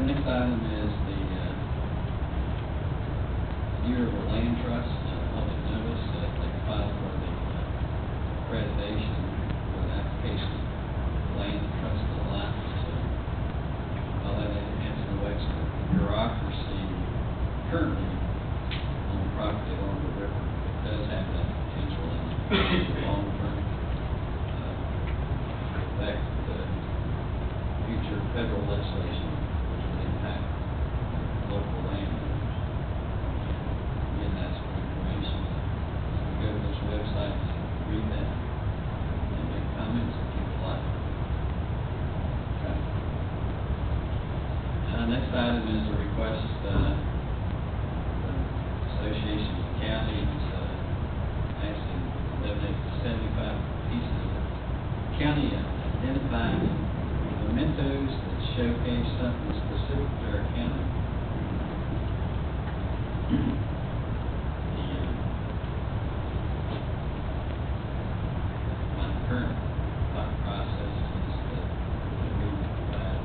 Next item is the year of the land trust, public notice that they filed for the accreditation for the application of land trust allowance. While that has no extra bureaucracy currently on the property along the river, it does have that potential in the long term. Affect future federal legislation which will impact local land. Again, that's for information. Go to those websites, read that, and make comments if you would like. Okay. Next item is a request, Association of Counties, asking to donate 75 pieces of county identifying mementos that showcase something specific to our county. My current thought process is that we provide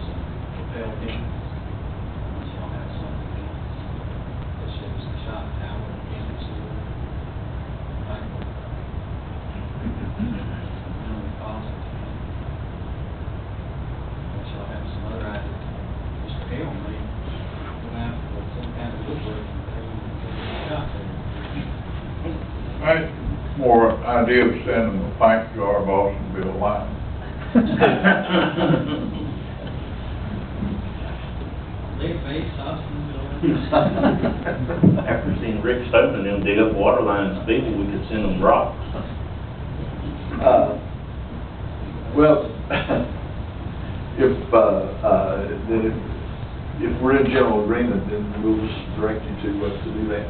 some lapel pins. Once y'all have something else that shows the shot tower, Kansas City, like, minimum cost. Once y'all have some other ideas, Mr. Hale may go out with some kind of woodworking thing and get a shot there. Right, more idea of sending them a pint jar of Austinville wine. Lead based Austinville. After seeing Rick Stone and them dig up water lines, people, we could send them rocks. Well, if if we're in general agreement, then we'll just direct you to do that.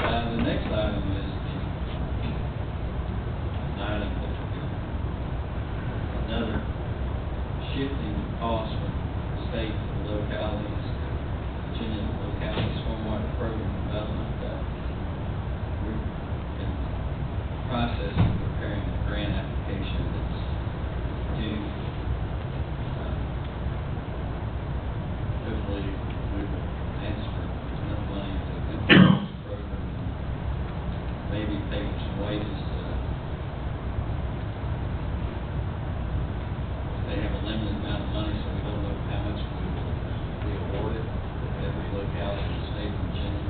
The next item is the item that another shifting cost from the state to the localities, Virginia localities stormwater program development. We're in the process of preparing a grant application that's due. Hopefully, we will ask for enough money to implement this program. Maybe pay for some wages. They have a limited amount of money, so we don't know how much we will be awarded to every locality in the state of Virginia.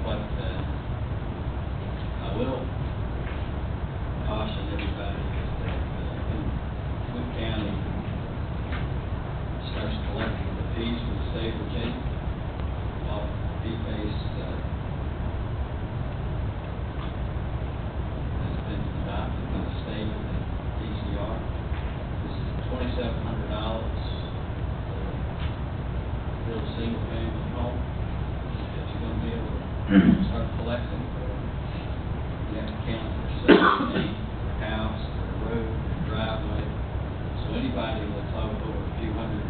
But I will caution everybody that Cook County starts collecting the fees from the state of Virginia, all fee-based, has been adopted by the state and DCR. This is $2,700 to build a single-family home that you're going to be able to start collecting for. You have to count for septic, for house, for road, for driveway. So anybody that's over a few hundred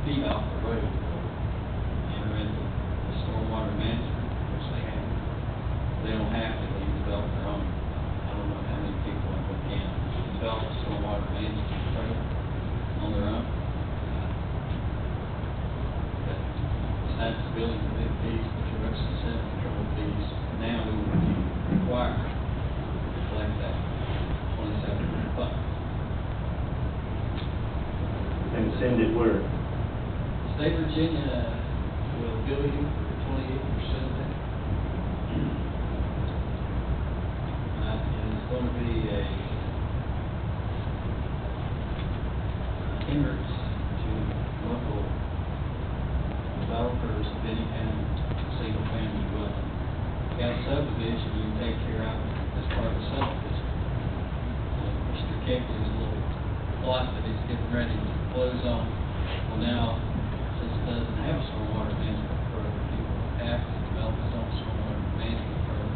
feet off the road will enter into the stormwater management, which they have. They don't have to, they develop their own. I don't know how many people in Cook County develop a stormwater management program on their own. But besides the building permit fees, the erosion and sediment control fees, now we will be required to collect that $2,700. And send it where? State of Virginia will bill you for 28% of that. And it's going to be a hindrance to local developers of any kind of single-family dwelling. You got a subdivision you take care of as part of the subdivision. Mr. Keckley's little lot that he's getting ready to close on, well now, since it doesn't have a stormwater management program, he will have to develop his own stormwater management program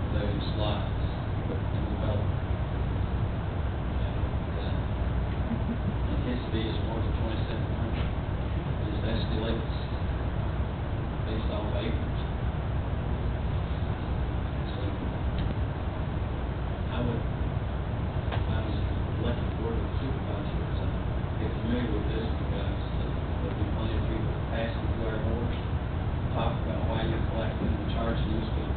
for those lots and develop. And his fee is more than $2,700. It just escalates based off acres. So, I was elected board of supervisors, get familiar with this because there'll be plenty of people passing through our boards, talk about why you're collecting and charging these people.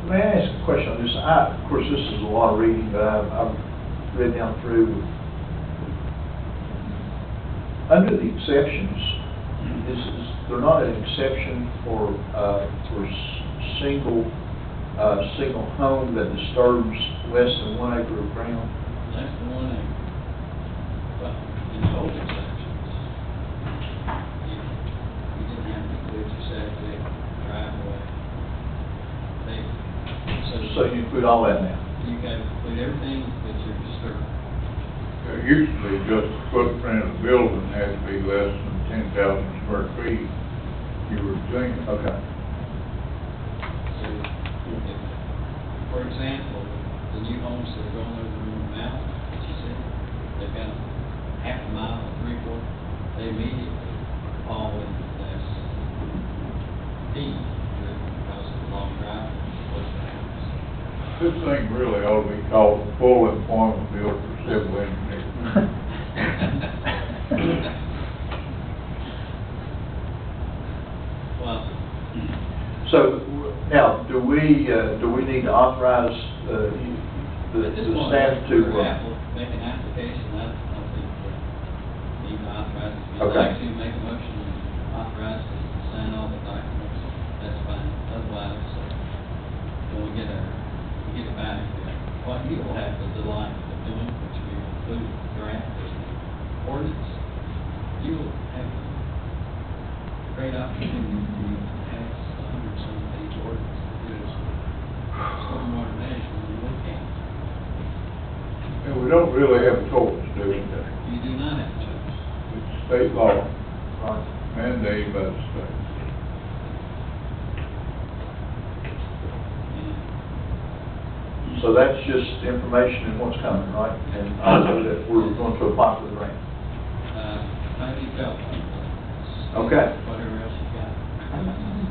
May I ask a question on this? Of course, this is a lot of reading, but I've read down through. Under the exceptions, is there not an exception for single home that disturbs less than 1 acre of ground? Less than 1 acre. But in the old exceptions, you didn't have to include your septic, driveway. So you include all that now? You got to include everything that you're disturbing. Usually just the footprint of the building has to be less than 10,000 square feet, you were saying. Okay. So, if, for example, the new homes that are going over the mountain, that you said, they've got half a mile or 3/4, they immediately fall into this fee because of the long drive close to the house. This thing really ought to be called full employment bill for civil engineers. Well, So now, do we need to authorize the at this point, staff to? make an application, I don't think we need to authorize it. If you'd Okay. like to make a motion and authorize us to sign all the documents, that's fine. Otherwise, when we get it back, what you will have the delight of doing, which we will include in the draft ordinance, you will have a great opportunity to pass 100-some page ordinance that deals with stormwater management in Wood County. And we don't really have a choice, do we? You do not have a choice. It's state law, Right. mandated by the state. And So that's just information and what's coming, right? And also that we're going to apply for the grant. how do you felt about that? Okay. Whatever else you got. It's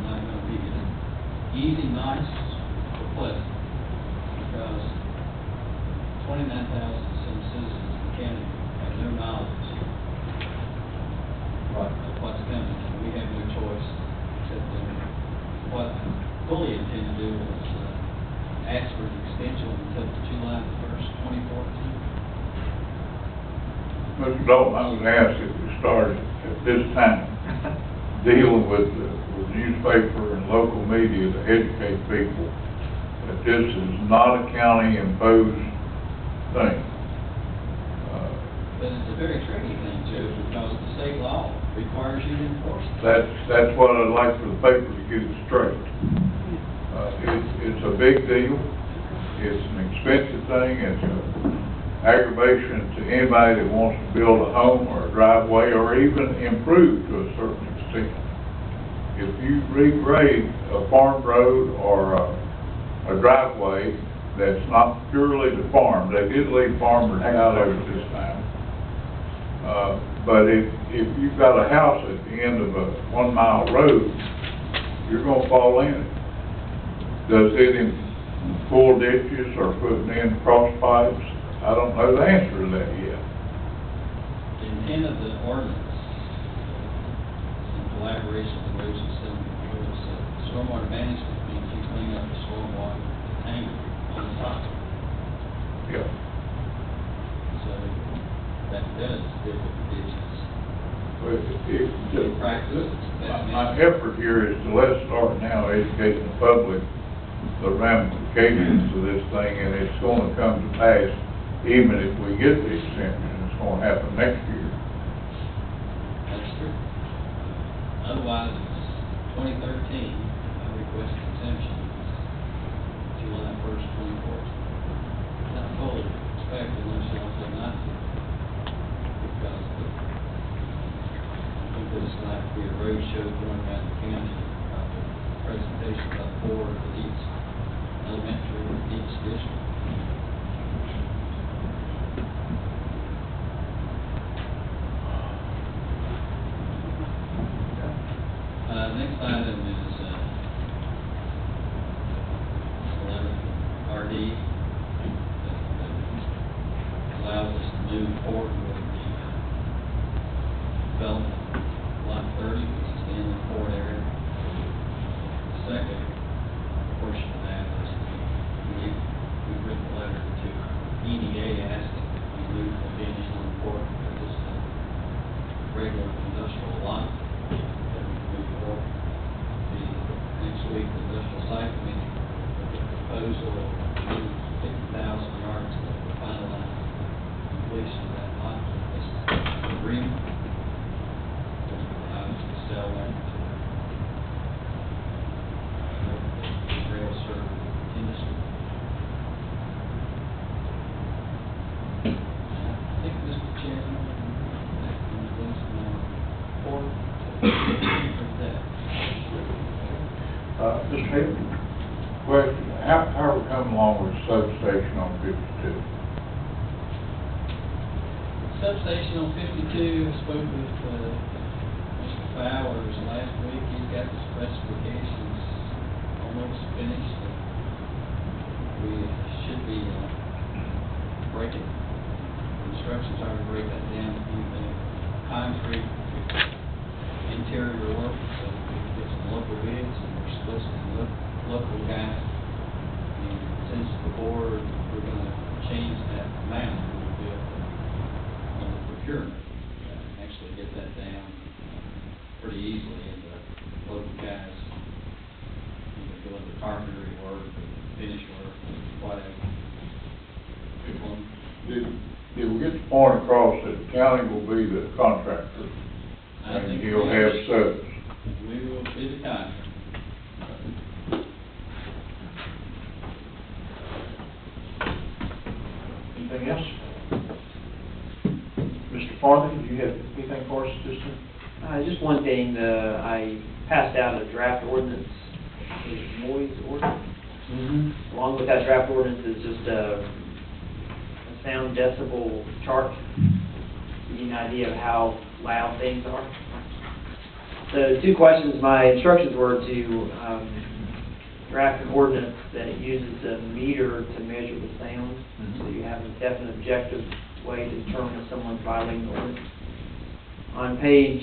not gonna be easy, nice, or pleasant, because 29,000 some citizens in the county have no knowledge Right. of what's coming, and we have no choice except to, what I fully intend to do is, ask for an extension until July 1st, 2014. Mr. Dalton, I was asked if we started at this time dealing with the newspaper and local media to educate people that this is not a county imposed thing. But it's a very tricky thing, Joe, because the state law requires you to enforce it. That's what I'd like for the paper to get it straight. It's a big deal. It's an expensive thing. It's an aggravation to anybody that wants to build a home or a driveway or even improve to a certain extent. If you regrade a farm road or a driveway that's not purely to farm, they did leave farmers out of it this time. But if you've got a house at the end of a 1 mile road, you're gonna fall in it. Does it in full ditches or putting in cross pipes? I don't know the answer to that yet. The intent of the ordinance, in collaboration with the Roads and Settlement, was stormwater management means you clean up the stormwater tank on the top. Yeah. So that does deal with the ditches. But In practice, my effort here is to let's start now educating the public the ramifications of this thing, and it's gonna come to pass even if we get the exemption. It's gonna happen next year. That's true. Otherwise, it's 2013, I request exemption, July 1st, 2014. Not fully expect unless y'all say not to. Because I think this is like to be a road show going around the county, about the presentations of the board of each elementary, each district. Next item is, 11, RD, that allows us to move forward with the development of Lot 30, which is the inland port area. The second portion of that is we've written a letter to EDA asking that we move from being inland port to this regular industrial lot. Next week, the industrial site committee will get a proposal of 50,000 yards to finalize completion of that lot. This agreement allows us to sell that to the rail server industry. I think, Mr. Chairman, that concludes my report. That. Mr. Hill, question, how are we coming along with substation on 52? Substation on 52, I spoke with Mr. Fowers last week. He's got the specifications almost finished. We should be breaking, instructions are to break that down to the concrete interior work, so we can get some local bids, and we're soliciting local guys. And since the board, we're gonna change that amount a little bit on the procurement, actually get that down pretty easily, and the local guys, doing the carpentry work, or finish work, whatever. Did we get the point across that the county will be the contractor? I think And he'll have service? we will be the contractor. Anything else? Just one thing, I passed out a draft ordinance, a noise ordinance. Along with that draft ordinance is just a sound decibel chart, to give you an idea of how loud things are. So 2 questions, my instructions were to draft an ordinance that uses a meter to measure the sound, so you have a definite objective way to determine if someone's violating the ordinance. On page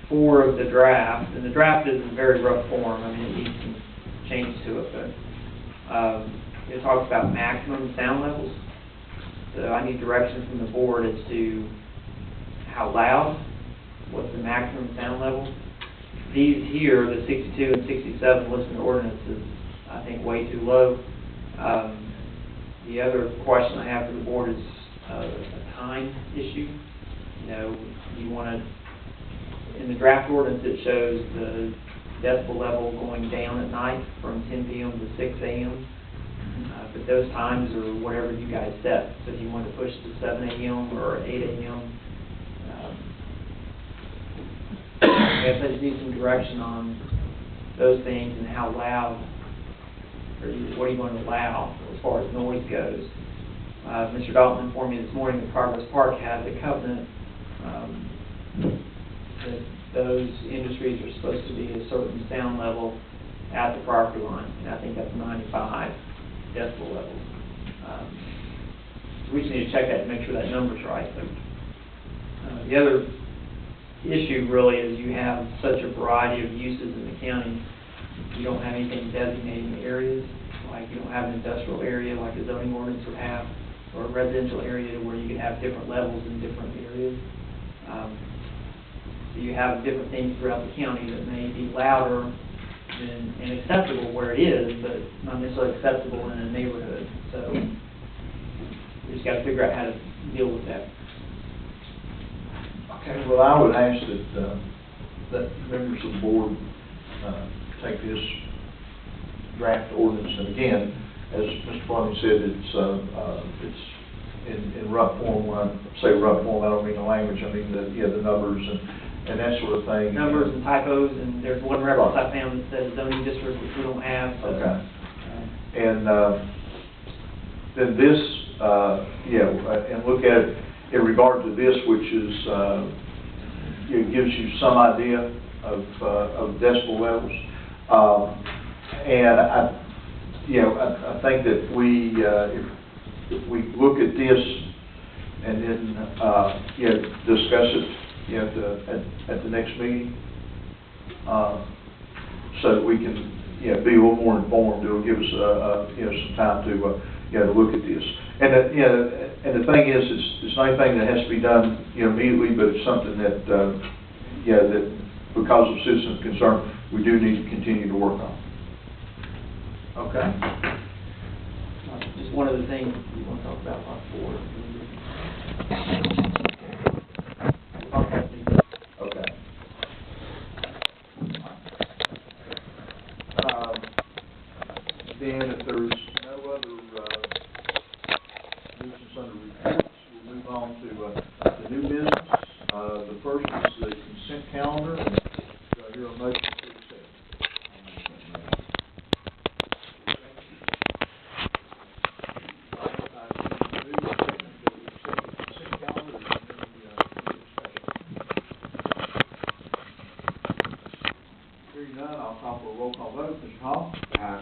4 of the draft, and the draft is in very rough form, I mean, it needs some change to it, but it talks about maximum sound levels. So I need direction from the board as to how loud, what's the maximum sound level. These here, the 62 and 67 listed ordinances, I think way too low. The other question I have for the board is a time issue. You know, you want to, in the draft ordinance, it shows the decibel level going down at night from 10 p.m. to 6 a.m. But those times are whatever you guys set. So if you want to push to 7 a.m. or 8 a.m., I guess I just need some direction on those things and how loud, or what are you going to allow as far as noise goes. Mr. Dalton informed me this morning that Progress Park has a covenant that those industries are supposed to be a certain sound level at the property line, and I think that's 95 decibel levels. We just need to check that and make sure that number's right. But, the other issue really is you have such a variety of uses in the county. You don't have anything designating areas, like you don't have an industrial area like a zoning ordinance would have, or a residential area where you can have different levels in different areas. So you have different things throughout the county that may be louder and acceptable where it is, but not necessarily acceptable in a neighborhood. So we just got to figure out how to deal with that. Okay, well, I would ask that members of the board take this draft ordinance, and again, as Mr. Fleming said, it's in rough form. When I say rough form, I don't mean the language, I mean the numbers and that sort of thing. Numbers and typos, and there's one reference I found that says zoning district, which we don't have. So, okay. And then this, and look at it in regard to this, which is, it gives you some idea of decibel levels. And I think that if we look at this and then, discuss it, at the next meeting, so that we can, be a little more informed. It'll give us, some time to look at this. And and the thing is, it's not anything that has to be done, immediately, but it's something that, that because of citizen concern, we do need to continue to work on. Okay. Just one of the things you want to talk about before. Okay. Then if there's no other business under reports, we'll move on to the new business. The first is the consent calendar. Do I hear a motion to accept? Hearing none, I'll call for a roll call vote. Mr. Hall? Aye.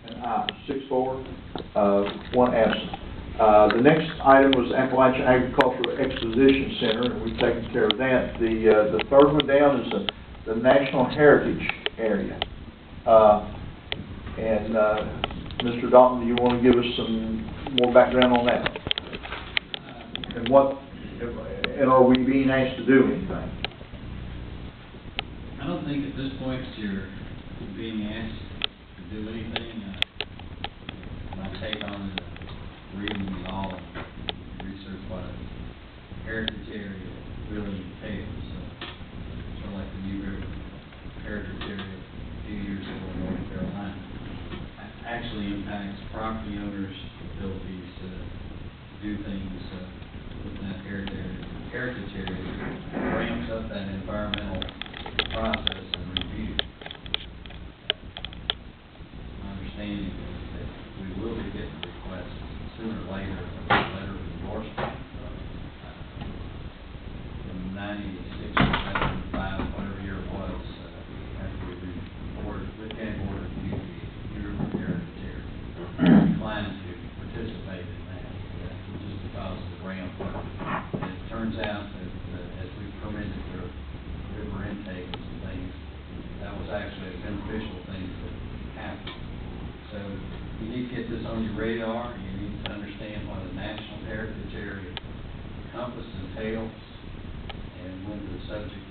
And aye, 6-4, 1 absent. The next item was Appalachian Agricultural Exposition Center, and we've taken care of that. The third one down is the National Heritage Area. And Mr. Dalton, do you want to give us some more background on that? And are we being asked to do anything? I don't think at this point you're being asked to do anything. My take on it, reading the law, research what a heritage area really entails. Sort of like the New River Heritage Area a few years ago in North Carolina. Actually impacts property owners' abilities to do things within that heritage area heritage area ramps up that environmental process and review. My understanding is that we will be getting requests sooner or later of a letter of endorsement from 96 or 75, whatever year it was, after we board, with county board of Beauty, heritage area, inclined to participate in that, just because of the ramp up. And it turns out that as we permitted the river intake and some things, that was actually a beneficial thing that happened. So you need to get this on your radar, you need to understand what a national heritage area encompasses and entails, and when the subject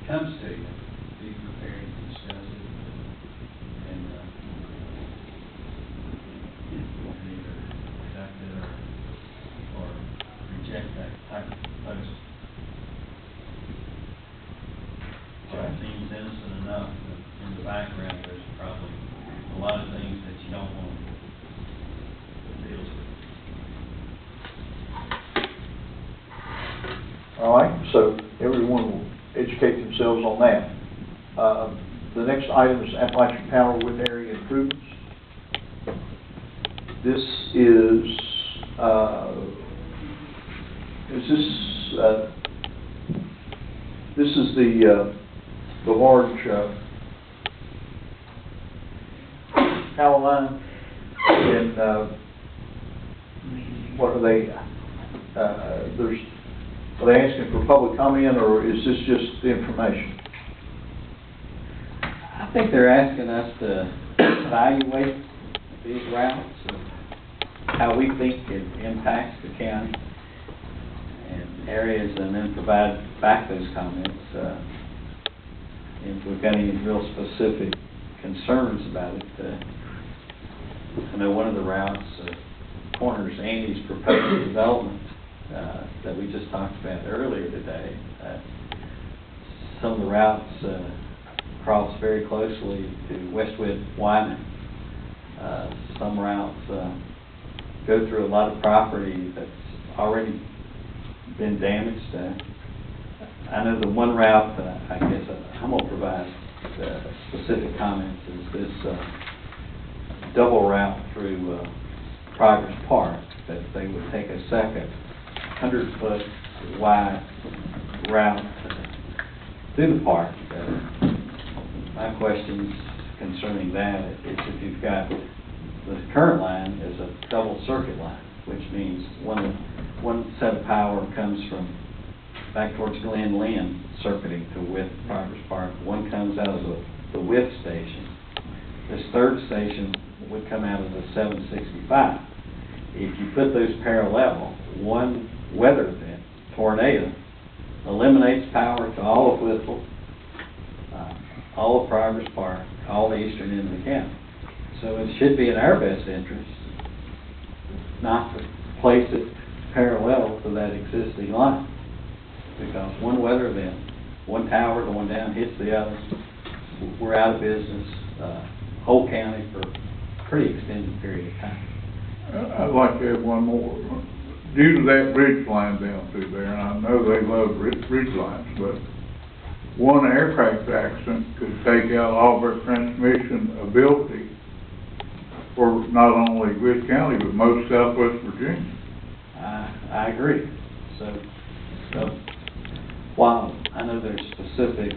comes to you, be prepared to discuss it, and either conduct it or reject that type of proposal. So it seems innocent enough, but in the background, there's probably a lot of things that you don't want to deal with. All right, so everyone will educate themselves on that. The next item is Appalachian Power Wind Area Improvements. This is the large, power line, and, what are they, are they asking for public comment, or is this just the information? I think they're asking us to evaluate these routes and how we think it impacts the county and areas, and then provide back those comments. If we've got any real specific concerns about it. I know one of the routes corners Andy's proposed development that we just talked about earlier today. Some of the routes cross very closely to Westwood Wyman. Some routes go through a lot of property that's already been damaged. I know the one route, I guess I'm going to provide specific comments, is this double route through Progress Park, that they would take a second 100-foot wide route through the park. My questions concerning that is if you've got the current line is a double circuit line, which means one set of power comes from back towards Glen Lynn, circuiting to with Progress Park. One comes out of the WIF station. This third station would come out of the 765. If you put those parallel, one weather event, tornado, eliminates power to all of Whittle, all of Progress Park, all the eastern end of the county. So it should be in our best interest not to place it parallel to that existing line, because one weather event, one tower going down hits the other, we're out of business, whole county for a pretty extended period of time. I'd like to add one more. Due to that ridge line down through there, and I know they love ridge lines, but one aircraft accident could take out all of our transmission ability for not only Gwinnett County, but most Southwest Virginia. I agree. So while I know there's specific